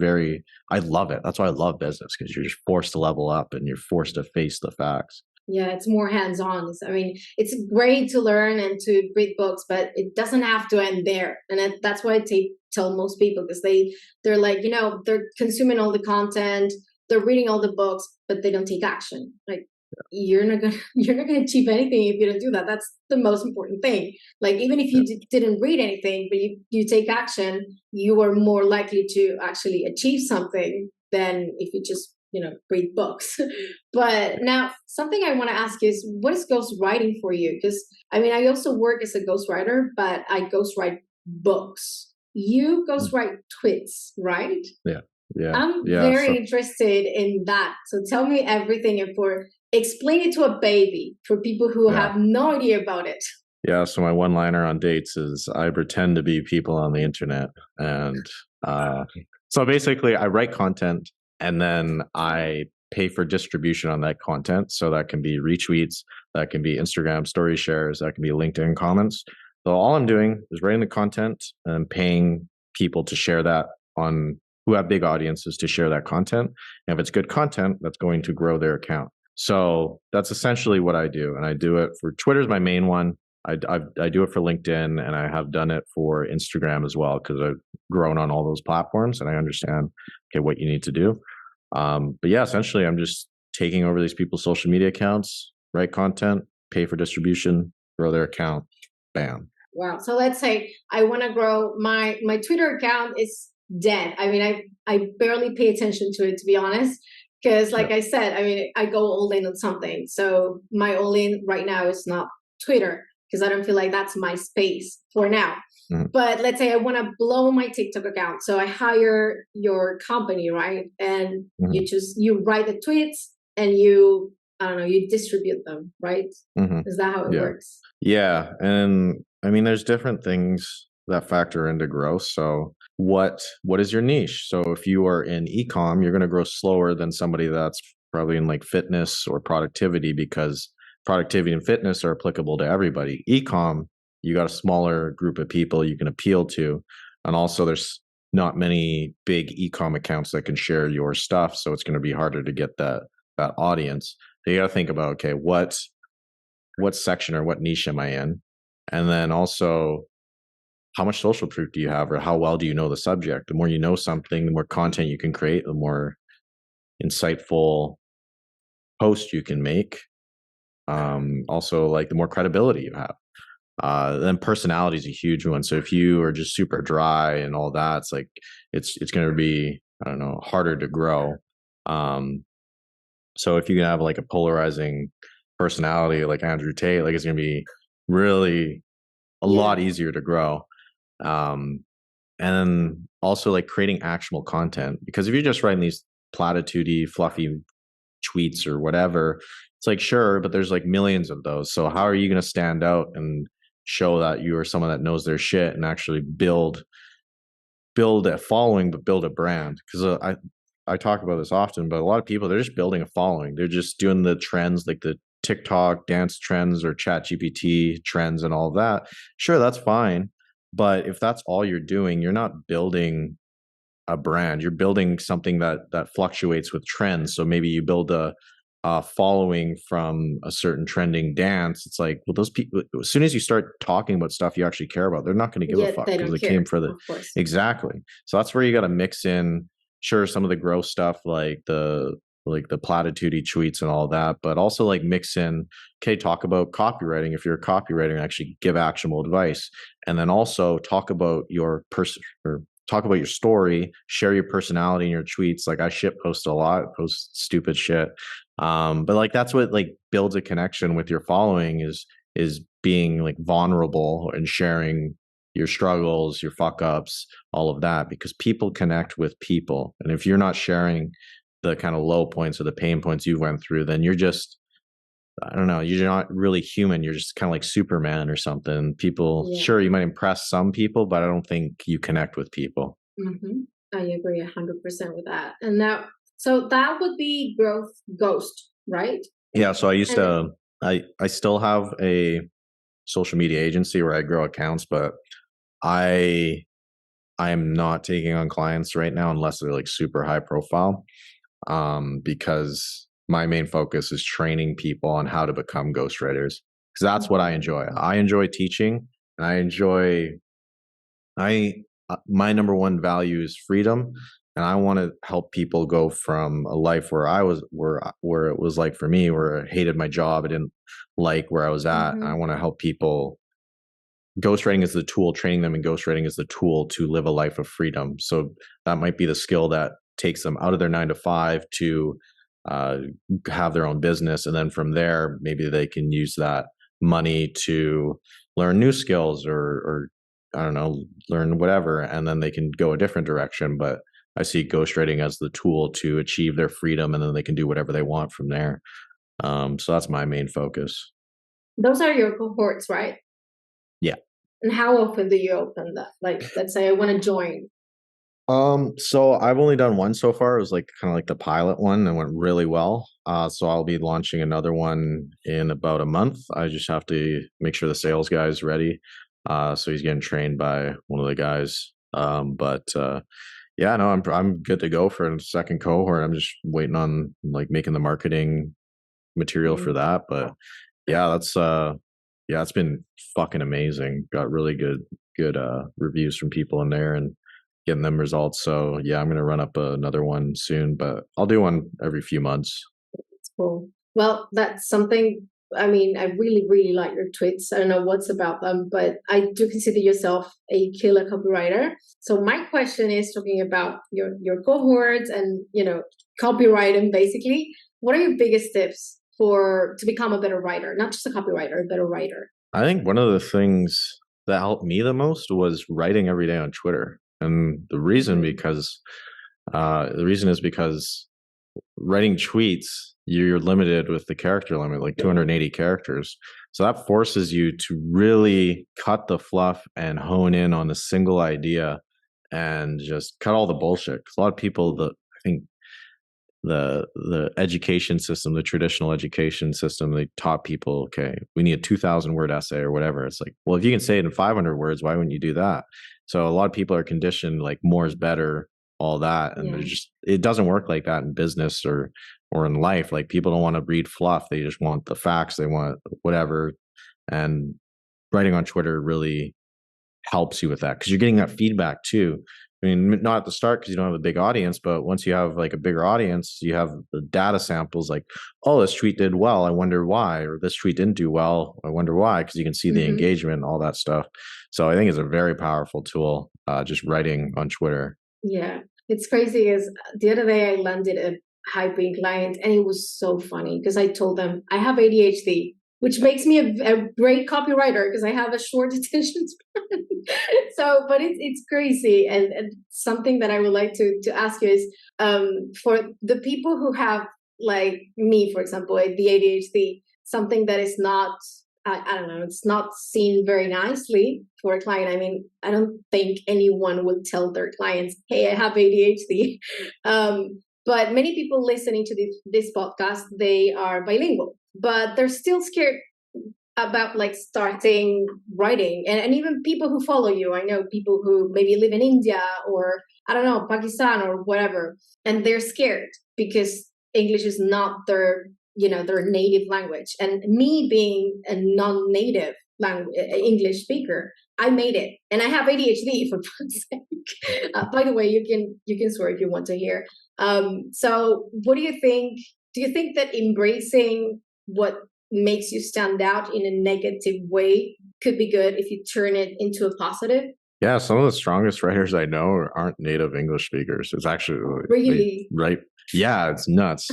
I love it. That's why I love business, because you're just forced to level up and you're forced to face the facts. Yeah, it's more hands-on. I mean, it's great to learn and to read books, but it doesn't have to end there. And that's why I tell most people, because they're like, they're consuming all the content, they're reading all the books, but they don't take action. Like, you're not gonna achieve anything if you don't do that. That's the most important thing. Like, even if you didn't read anything, but you take action, you are more likely to actually achieve something than if you just read books. But now, something I want to ask is, what is ghostwriting for you? Because I mean, I also work as a ghostwriter, but I ghostwrite books. You ghostwrite tweets, right? Yeah. I'm very interested in that. So tell me everything, and explain it to a baby, for people who have no idea about it. Yeah, so my one-liner on dates is I pretend to be people on the internet. And so basically I write content and then I pay for distribution on that content. So that can be retweets, that can be Instagram story shares, that can be LinkedIn comments. So all I'm doing is writing the content and paying people to share that on who have big audiences to share that content. And if it's good content, that's going to grow their account. So that's essentially what I do. And I do it for Twitter's my main one. I do it for LinkedIn, and I have done it for Instagram as well because I've grown on all those platforms and I understand what you need to do. But yeah, essentially, I'm just taking over these people's social media accounts, write content, pay for distribution, grow their account, bam. Wow. So let's say I want to grow my Twitter account is dead. I mean, I barely pay attention to it, to be honest. Because like I said, I mean, I go all in on something. So my all in right now is not Twitter, because I don't feel like that's my space for now. Mm-hmm. But let's say I want to blow my TikTok account. So I hire your company, right? And you write the tweets and you distribute them, right? Mm-hmm. Is that how it works? Yeah. And I mean, there's different things that factor into growth. So what is your niche? So if you are in e-com, you're going to grow slower than somebody that's probably in like fitness or productivity, because productivity and fitness are applicable to everybody. E-com, you got a smaller group of people you can appeal to. And also there's not many big e-com accounts that can share your stuff. So it's going to be harder to get that audience. So you got to think about, okay, what section or what niche am I in? And then also, how much social proof do you have, or how well do you know the subject? The more you know something, the more content you can create, the more insightful posts you can make. Also, like, the more credibility you have. Then personality is a huge one. So if you are just super dry and all that, it's like it's going to be, I don't know, harder to grow. So if you can have like a polarizing personality like Andrew Tate, like, it's going to be really a lot easier to grow. And then also like creating actionable content, because if you're just writing these platitudey, fluffy tweets or whatever, it's like, sure, but there's like millions of those. So how are you going to stand out and show that you are someone that knows their shit and actually build a following, but build a brand? Because I talk about this often, but a lot of people, they're just building a following. They're just doing the trends, like the TikTok dance trends or ChatGPT trends and all of that. Sure, that's fine. But if that's all you're doing, you're not building a brand. You're building something that fluctuates with trends. So maybe you build a following from a certain trending dance. It's like, well, those people, as soon as you start talking about stuff you actually care about, they're not going to give a fuck, because it came for the exactly. So that's where you got to mix in, sure, some of the growth stuff, like the platitude tweets and all that, but also like mix in, okay, talk about copywriting if you're a copywriter, and actually give actionable advice. And then also talk about your talk about your story, share your personality in your tweets. Like, I shit post a lot, post stupid shit. But like, that's what like builds a connection with your following, is being like vulnerable and sharing your struggles, your fuck ups, all of that, because people connect with people. And if you're not sharing the kind of low points or the pain points you went through, then you're just, I don't know, you're not really human. You're just kind of like Superman or something. People, sure, you might impress some people, but I don't think you connect with people. Mm-hmm. I agree 100% with that. And now, so that would be Growth Ghost, right? Yeah. So I used to, I still have a social media agency where I grow accounts, but I am not taking on clients right now unless they're like super high profile. Because my main focus is training people on how to become ghostwriters, because that's what I enjoy. I enjoy teaching, and my number one value is freedom. And I want to help people go from a life where it was like for me, where I hated my job, I didn't like where I was at. And I want to help people. Ghostwriting is the tool, training them in ghostwriting is the tool to live a life of freedom. So that might be the skill that takes them out of their 9-to-5 to have their own business. And then from there, maybe they can use that money to learn new skills or I don't know, learn whatever. And then they can go a different direction. But I see ghostwriting as the tool to achieve their freedom, and then they can do whatever they want from there. So that's my main focus. Those are your cohorts, right? And how often do you open that? Like, let's say I want to join. So I've only done one so far. It was like kind of like the pilot one and went really well. So I'll be launching another one in about a month. I just have to make sure the sales guy is ready. So he's getting trained by one of the guys. Yeah, no, I'm good to go for a second cohort. I'm just waiting on like making the marketing material for that. But yeah, it's been fucking amazing. Got really good reviews from people in there and getting them results. So yeah, I'm gonna run up another one soon, but I'll do one every few months. That's cool. Well, that's something. I mean, I really, really like your tweets. I don't know what's about them, but I do consider yourself a killer copywriter. So my question is talking about your cohorts and copywriting basically. What are your biggest tips to become a better writer? Not just a copywriter, a better writer. I think one of the things that helped me the most was writing every day on Twitter. And the reason is because writing tweets, you're limited with the character limit, like 280 characters. So that forces you to really cut the fluff and hone in on a single idea and just cut all the bullshit. 'Cause a lot of people, I think the education system, the traditional education system, they taught people, okay, we need a 2,000 word essay or whatever. It's like, well, if you can say it in 500 words, why wouldn't you do that? So a lot of people are conditioned like more is better, all that. And it doesn't work like that in business or in life. Like people don't want to read fluff. They just want the facts. They want whatever. And writing on Twitter really helps you with that because you're getting that feedback too. I mean, not at the start because you don't have a big audience, but once you have like a bigger audience, you have the data samples like, oh, this tweet did well, I wonder why, or this tweet didn't do well, I wonder why, because you can see the engagement and all that stuff. So I think it's a very powerful tool, just writing on Twitter. Yeah, it's crazy. Is the other day I landed a high-paying client and it was so funny because I told them I have ADHD, which makes me a great copywriter because I have a short attention span. So, but it's crazy. And something that I would like to ask you is for the people who have, like me, for example, the ADHD, something that is not, I don't know, it's not seen very nicely for a client. I mean, I don't think anyone would tell their clients, hey, I have ADHD. But many people listening to this podcast, they are bilingual, but they're still scared about like starting writing. And even people who follow you, I know people who maybe live in India or I don't know, Pakistan or whatever, and they're scared because English is not their native language. And me being a non-native English speaker, I made it, and I have ADHD for fuck's sake. By the way, you can swear if you want to hear. So, what do you think? Do you think that embracing what makes you stand out in a negative way could be good if you turn it into a positive? Yeah, some of the strongest writers I know aren't native English speakers. It's actually really right. Yeah, it's nuts.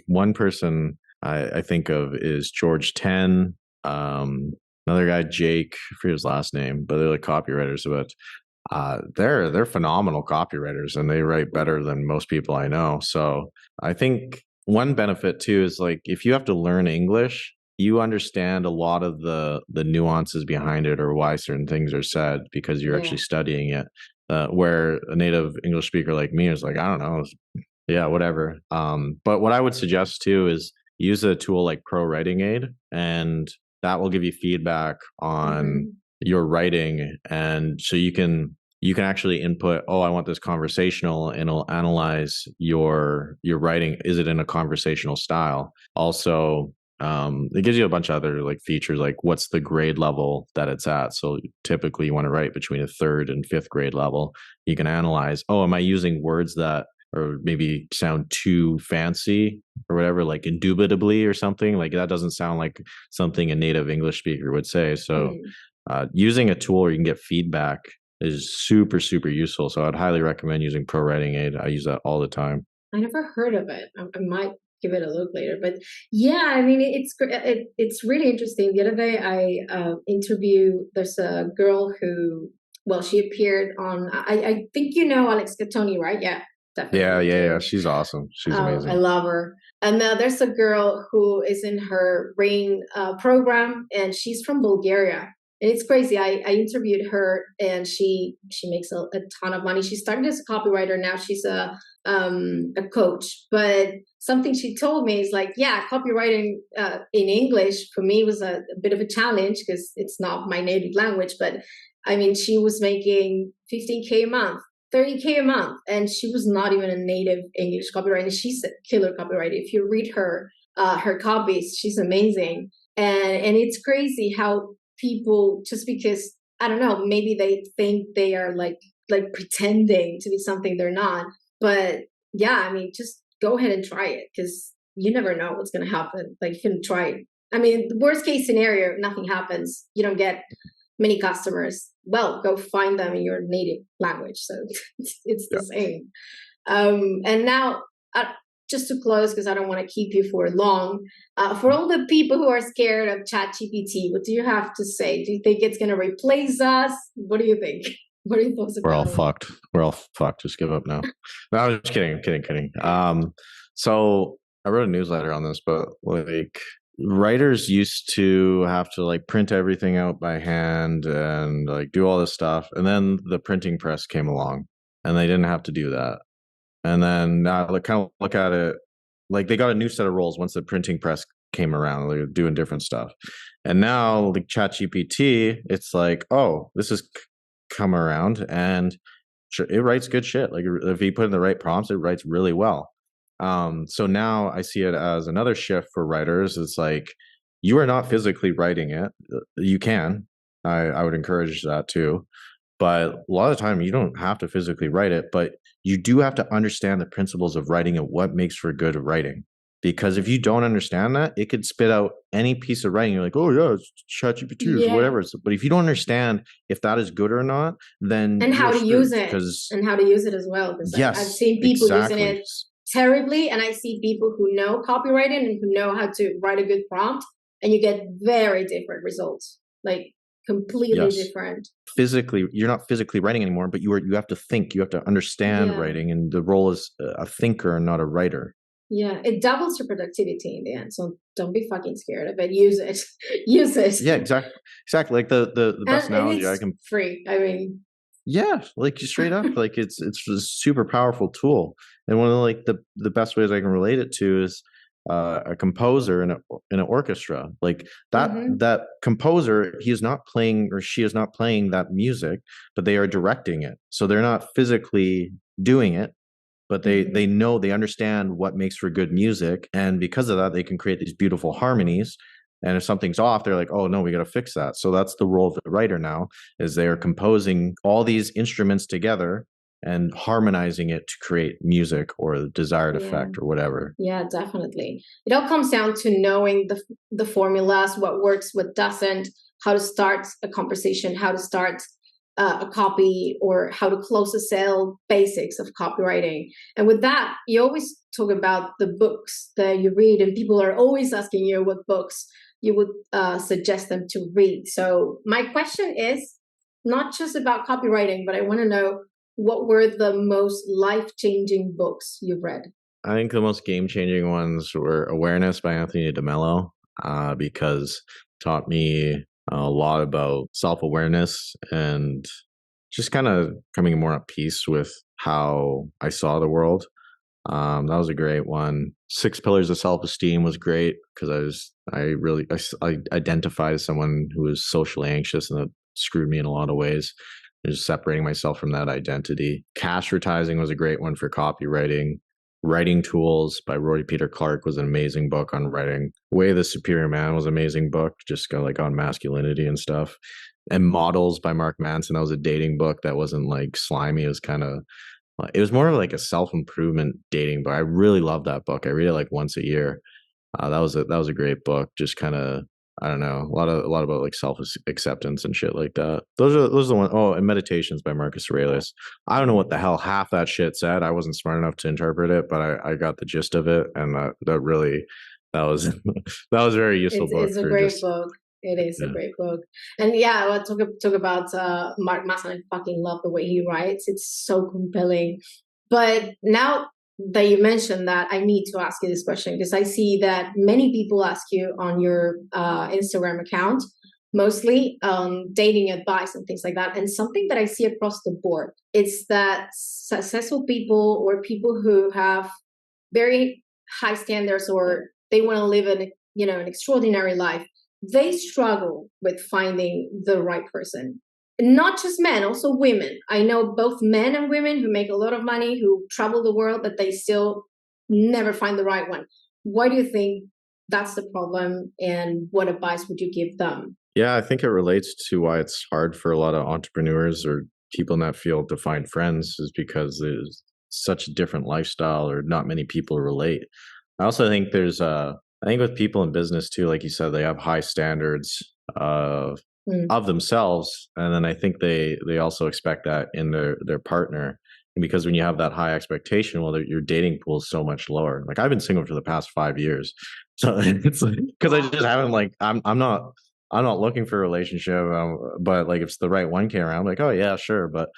One person I think of is George Ten. Another guy, Jake, I forget his last name, but they're like copywriters. But they're phenomenal copywriters, and they write better than most people I know. So I think one benefit too is like if you have to learn English, you understand a lot of the nuances behind it or why certain things are said because you're actually studying it. Where a native English speaker like me is like, I don't know, yeah, whatever. But what I would suggest too is use a tool like Pro Writing Aid, and that will give you feedback on your writing, and so you can actually input, oh, I want this conversational, and it'll analyze your writing. Is it in a conversational style? Also, it gives you a bunch of other like features, like what's the grade level that it's at. So typically you want to write between a 3rd and 5th grade level. You can analyze, oh, am I using words that or maybe sound too fancy or whatever, like indubitably or something like that doesn't sound like something a native English speaker would say. So using a tool where you can get feedback is super, super useful. So I'd highly recommend using Pro Writing Aid. I use that all the time. I never heard of it. I might give it a look later. But yeah, I mean, it's really interesting. The other day I interviewed, there's a girl who, well, she appeared on, I think you know Alex Catoni, right? Yeah. Definitely. Yeah. She's awesome. She's amazing. I love her. And now there's a girl who is in her brain program, and she's from Bulgaria. And it's crazy. I interviewed her, and she makes a ton of money. She started as a copywriter. Now she's a coach. But something she told me is like, yeah, copywriting in English for me was a bit of a challenge because it's not my native language. But I mean, she was making 15K a month, 30K a month, and she was not even a native English copywriter. She's a killer copywriter. If you read her copies, she's amazing. And it's crazy how people, just because, I don't know, maybe they think they are like pretending to be something they're not. But yeah, I mean, just go ahead and try it, because you never know what's going to happen. Like, you can try. I mean, the worst case scenario, nothing happens. You don't get many customers. Well, go find them in your native language. So it's the same. And now, just to close, because I don't want to keep you for long, for all the people who are scared of ChatGPT, what do you have to say? Do you think it's going to replace us? What do you think? What are your thoughts about it? We're all fucked. We're all fucked. Just give up now. No, I'm just kidding. Kidding. So I wrote a newsletter on this, but like, writers used to have to like print everything out by hand and like do all this stuff. And then the printing press came along and they didn't have to do that. And then now kind of look at it, like they got a new set of roles once the printing press came around. They're doing different stuff. And now the ChatGPT, it's like, oh, this has come around and it writes good shit. Like, if you put in the right prompts, it writes really well. So now I see it as another shift for writers. It's like, you are not physically writing it. You can. I would encourage that too. But a lot of the time, you don't have to physically write it, but you do have to understand the principles of writing and what makes for good writing. Because if you don't understand that, it could spit out any piece of writing. You're like, oh yeah, it's ChatGPT or whatever. But if you don't understand if that is good or not, then and how to use it, and how to use it as well. Because yes, I've seen people using it terribly, and I see people who know copywriting and who know how to write a good prompt, and you get very different results, like completely different. Physically, you're not physically writing anymore, but you have to think, you have to understand writing, and the role is a thinker and not a writer. Yeah, it doubles your productivity in the end. So don't be fucking scared of it. Use it. Use it. Yeah, exactly. Like the best analogy I can. Free. I mean. Yeah, like straight up, like it's a super powerful tool, and one of like the best ways I can relate it to is a composer in an orchestra. Like that composer, he is not playing, or she is not playing that music, but they are directing it. So they're not physically doing it, but they know, they understand what makes for good music, and because of that, they can create these beautiful harmonies. And if something's off, they're like, oh no, we got to fix that. So that's the role of the writer now, is they are composing all these instruments together and harmonizing it to create music or the desired effect or whatever. Yeah, definitely. It all comes down to knowing the formulas, what works, what doesn't, how to start a conversation, how to start a copy, or how to close a sale, basics of copywriting. And with that, you always talk about the books that you read, and people are always asking you what books you would suggest them to read. So my question is not just about copywriting, but I want to know, what were the most life-changing books you've read? I think the most game-changing ones were Awareness by Anthony DeMello, because it taught me a lot about self-awareness and just kind of coming more at peace with how I saw the world. That was a great one. 6 Pillars of Self-Esteem was great, because I identified as someone who was socially anxious, and that screwed me in a lot of ways. Just separating myself from that identity. Cashvertising was a great one for copywriting. Writing Tools by Rory Peter Clark was an amazing book on writing. Way the Superior Man was an amazing book, just kind of like on masculinity and stuff. And Models by Mark Manson, that was a dating book that wasn't like slimy. It was kind of, it was more of like a self-improvement dating book. I really love that book. I read it like once a year. That was a great book. Just kind of, I don't know, a lot about like self-acceptance and shit like that. Those are the ones. Oh, and Meditations by Marcus Aurelius. I don't know what the hell half that shit said. I wasn't smart enough to interpret it, but I got the gist of it, and that was that was a very useful book. It's a great book. It is a great book. And yeah, I'll talk about Mark Manson. I fucking love the way he writes. It's so compelling. But now that you mentioned that, I need to ask you this question, because I see that many people ask you on your Instagram account, mostly dating advice and things like that. And something that I see across the board is that successful people or people who have very high standards or they want to live an extraordinary life, they struggle with finding the right person. Not just men, also women. I know both men and women who make a lot of money, who travel the world, but they still never find the right one. Why do you think that's the problem, and what advice would you give them? Yeah, I think it relates to why it's hard for a lot of entrepreneurs or people in that field to find friends, is because there's such a different lifestyle or not many people relate. I also think I think with people in business too, like you said, they have high standards of themselves. And then I think they also expect that in their partner. And because when you have that high expectation, well, your dating pool is so much lower. Like I've been single for the past 5 years. So it's like, because I just haven't I'm not looking for a relationship, but like if it's the right one came around, I'm like, oh yeah, sure. But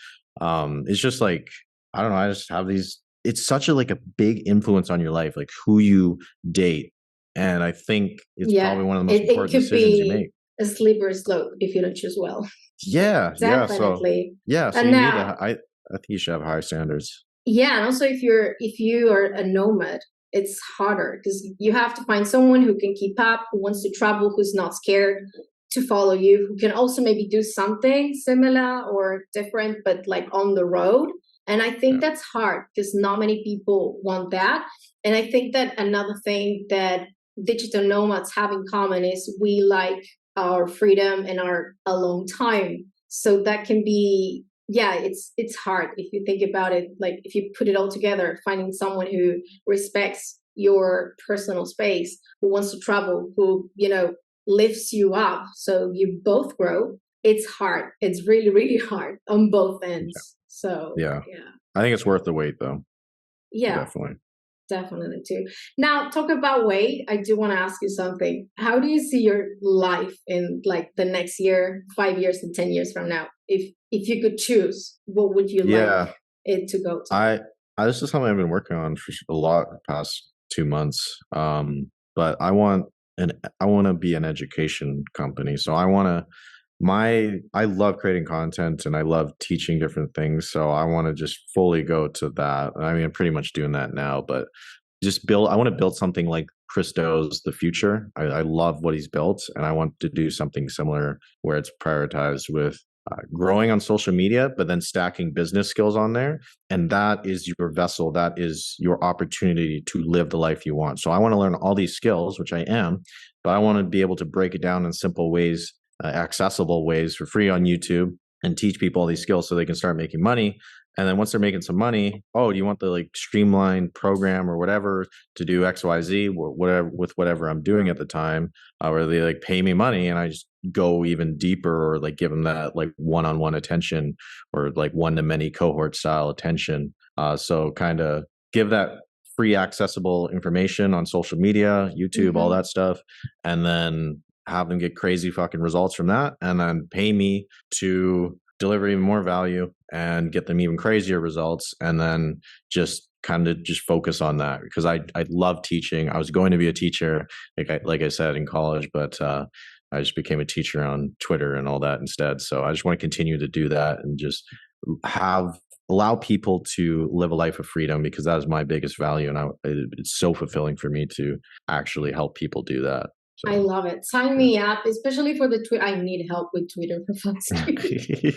it's just like, I don't know. I just have these. It's such a big influence on your life, like who you date, and I think it's probably one of the most important decisions you make. A slippery slope if you don't choose well. Yeah, Definitely. So you need to. I think you should have higher standards. Yeah, and also if you are a nomad, it's harder because you have to find someone who can keep up, who wants to travel, who's not scared to follow you, who can also maybe do something similar or different, but like on the road. And I think that's hard because not many people want that. And I think that another thing that digital nomads have in common is we like our freedom and our alone time. So that can be, it's hard if you think about it. Like if you put it all together, finding someone who respects your personal space, who wants to travel, who, lifts you up so you both grow. It's hard. It's really, really hard on both ends. So yeah, I think it's worth the wait though. Yeah, definitely too. Now, talk about wait. I do want to ask you something. How do you see your life in like the next year, 5 years, and 10 years from now? If you could choose, what would you like it to go to? This is something I've been working on for a lot the past 2 months. But I want to be an education company. So I love creating content and I love teaching different things. So I want to just fully go to that. I mean, I'm pretty much doing that now, but I want to build something like Christo's The Future. I love what he's built and I want to do something similar where it's prioritized with growing on social media, but then stacking business skills on there. And that is your vessel. That is your opportunity to live the life you want. So I want to learn all these skills, which I am, but I want to be able to break it down in simple ways, accessible ways for free on YouTube and teach people all these skills so they can start making money. And then once they're making some money, do you want the streamlined program or whatever to do XYZ, whatever I'm doing at the time, where they pay me money and I just go even deeper or give them that one-on-one attention or one-to-many cohort style attention. So kind of give that free accessible information on social media, YouTube, all that stuff. And then have them get crazy fucking results from that and then pay me to deliver even more value and get them even crazier results. And then just focus on that because I love teaching. I was going to be a teacher, like I said, in college, but I just became a teacher on Twitter and all that instead. So I just want to continue to do that and just allow people to live a life of freedom because that is my biggest value. And it's so fulfilling for me to actually help people do that. So, I love it. Sign me up, especially for the Twitter. I need help with Twitter for fuck's sake.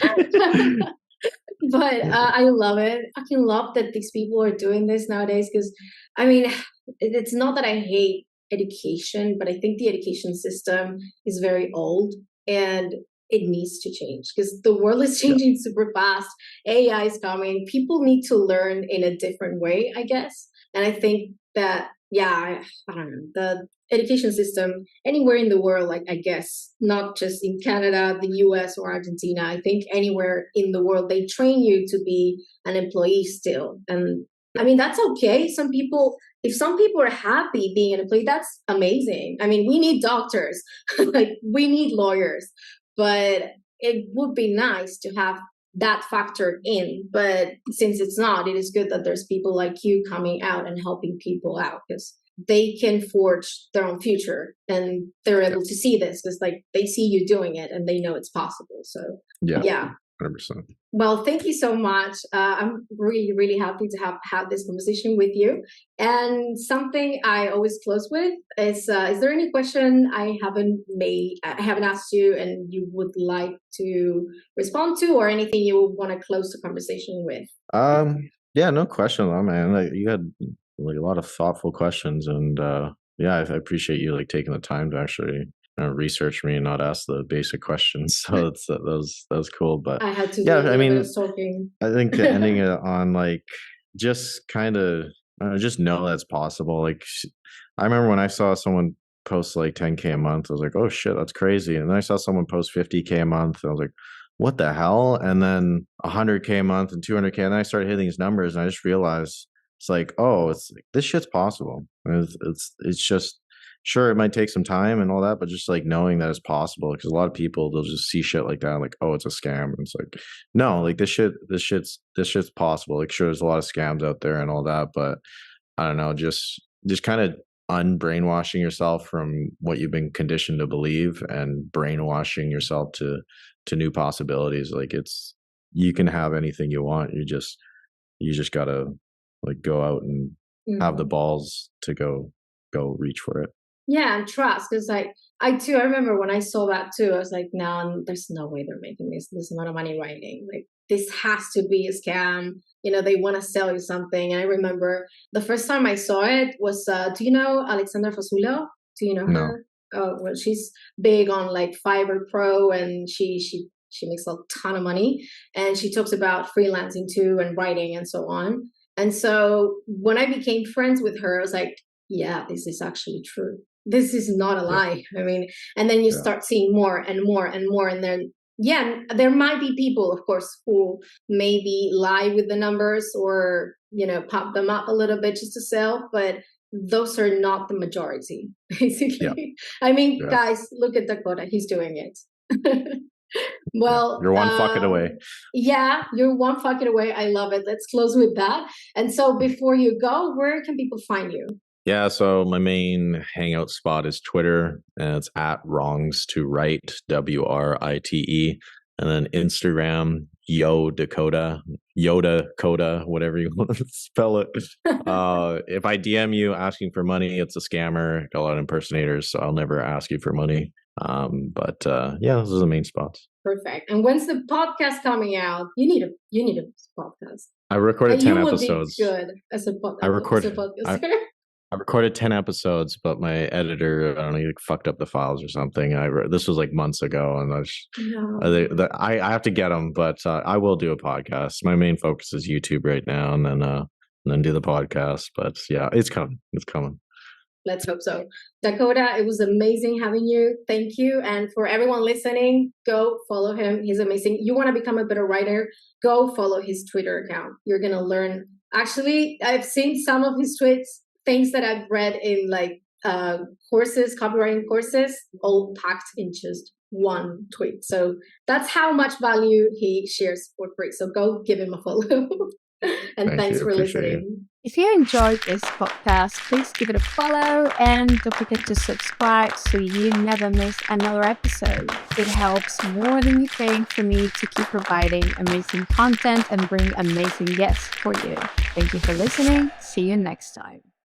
But I love it. I can love that these people are doing this nowadays because, I mean, it's not that I hate education, but I think the education system is very old and it needs to change because the world is changing super fast. AI is coming. People need to learn in a different way, I guess. And I think that, I don't know, the education system anywhere in the world, I guess, not just in Canada, the US or Argentina, I think anywhere in the world, they train you to be an employee still. And I mean, that's okay. If some people are happy being an employee, that's amazing. I mean, we need doctors, we need lawyers, but it would be nice to have that factored in. But since it's not, it is good that there's people like you coming out and helping people out because they can forge their own future, and they're able to see this because like they see you doing it and they know it's possible. So yeah. 100%. Well, thank you so much. I'm really, really happy to have had this conversation with you. And something I always close with is there any question I haven't asked you and you would like to respond to, or anything you would want to close the conversation with? Yeah, no question, man. Like, you had like a lot of thoughtful questions, and yeah, I appreciate you like taking the time to actually research me and not ask the basic questions. So that was cool. But I had to yeah, do a I little bit mean, of talking. I think ending it on like just kind of just know that's possible. Like, I remember when I saw someone post like 10K a month, I was like, oh shit, that's crazy. And then I saw someone post 50K a month, and I was like, what the hell? And then 100K a month and 200K, and then I started hitting these numbers, and I just realized it's like, oh, it's like, this shit's possible. It's just, sure, it might take some time and all that, but just like knowing that it's possible, because a lot of people, they'll just see shit like that, like, oh, it's a scam. And it's like, no, like this shit's possible. Like, sure, there's a lot of scams out there and all that, but I don't know, just kind of unbrainwashing yourself from what you've been conditioned to believe, and brainwashing yourself to new possibilities. Like, you can have anything you want. You just gotta like go out and have the balls to go reach for it. Yeah, and trust. Because like I remember when I saw that too, I was like, no, there's no way they're making this amount of money writing. Like, this has to be a scam. You know, they want to sell you something. And I remember the first time I saw it was, do you know Alexandra Fasulo? Do you know her? No. Oh, well, she's big on like Fiverr Pro, and she makes a ton of money, and she talks about freelancing too and writing and so on. And so when I became friends with her, I was like, yeah, this is actually true. This is not a lie. I mean, and then you start seeing more and more and more. And then, yeah, there might be people, of course, who maybe lie with the numbers or, you know, pop them up a little bit just to sell. But those are not the majority, basically. Yeah. I mean, guys, look at Dakota. He's doing it. Well, you're one fuck it away. Yeah, you're one fuck it away. I love it. Let's close with that. And so before you go, where can people find you? Yeah, so my main hangout spot is Twitter, and it's at wrongs to write, WRITE, and then Instagram, Dakota, Yoda Coda, whatever you want to spell it. If I DM you asking for money, it's a scammer. Got a lot of impersonators, so I'll never ask you for money. But yeah, those are the main spots. Perfect. And when's the podcast coming out? You need a podcast. I recorded 10 episodes. Be good as a podcast. I recorded 10 episodes, but my editor, I don't know, he fucked up the files or something. This was like months ago, and I have to get them, but I will do a podcast. My main focus is YouTube right now, and then do the podcast. But yeah, it's coming. It's coming. Let's hope so. Dakota, it was amazing having you. Thank you. And for everyone listening, go follow him. He's amazing. You want to become a better writer? Go follow his Twitter account. You're going to learn. Actually, I've seen some of his tweets, things that I've read in like courses, copywriting courses, all packed in just one tweet. So that's how much value he shares for free. So go give him a follow. And thanks for listening. If you enjoyed this podcast, please give it a follow and don't forget to subscribe so you never miss another episode. It helps more than you think for me to keep providing amazing content and bring amazing guests for you. Thank you for listening. See you next time.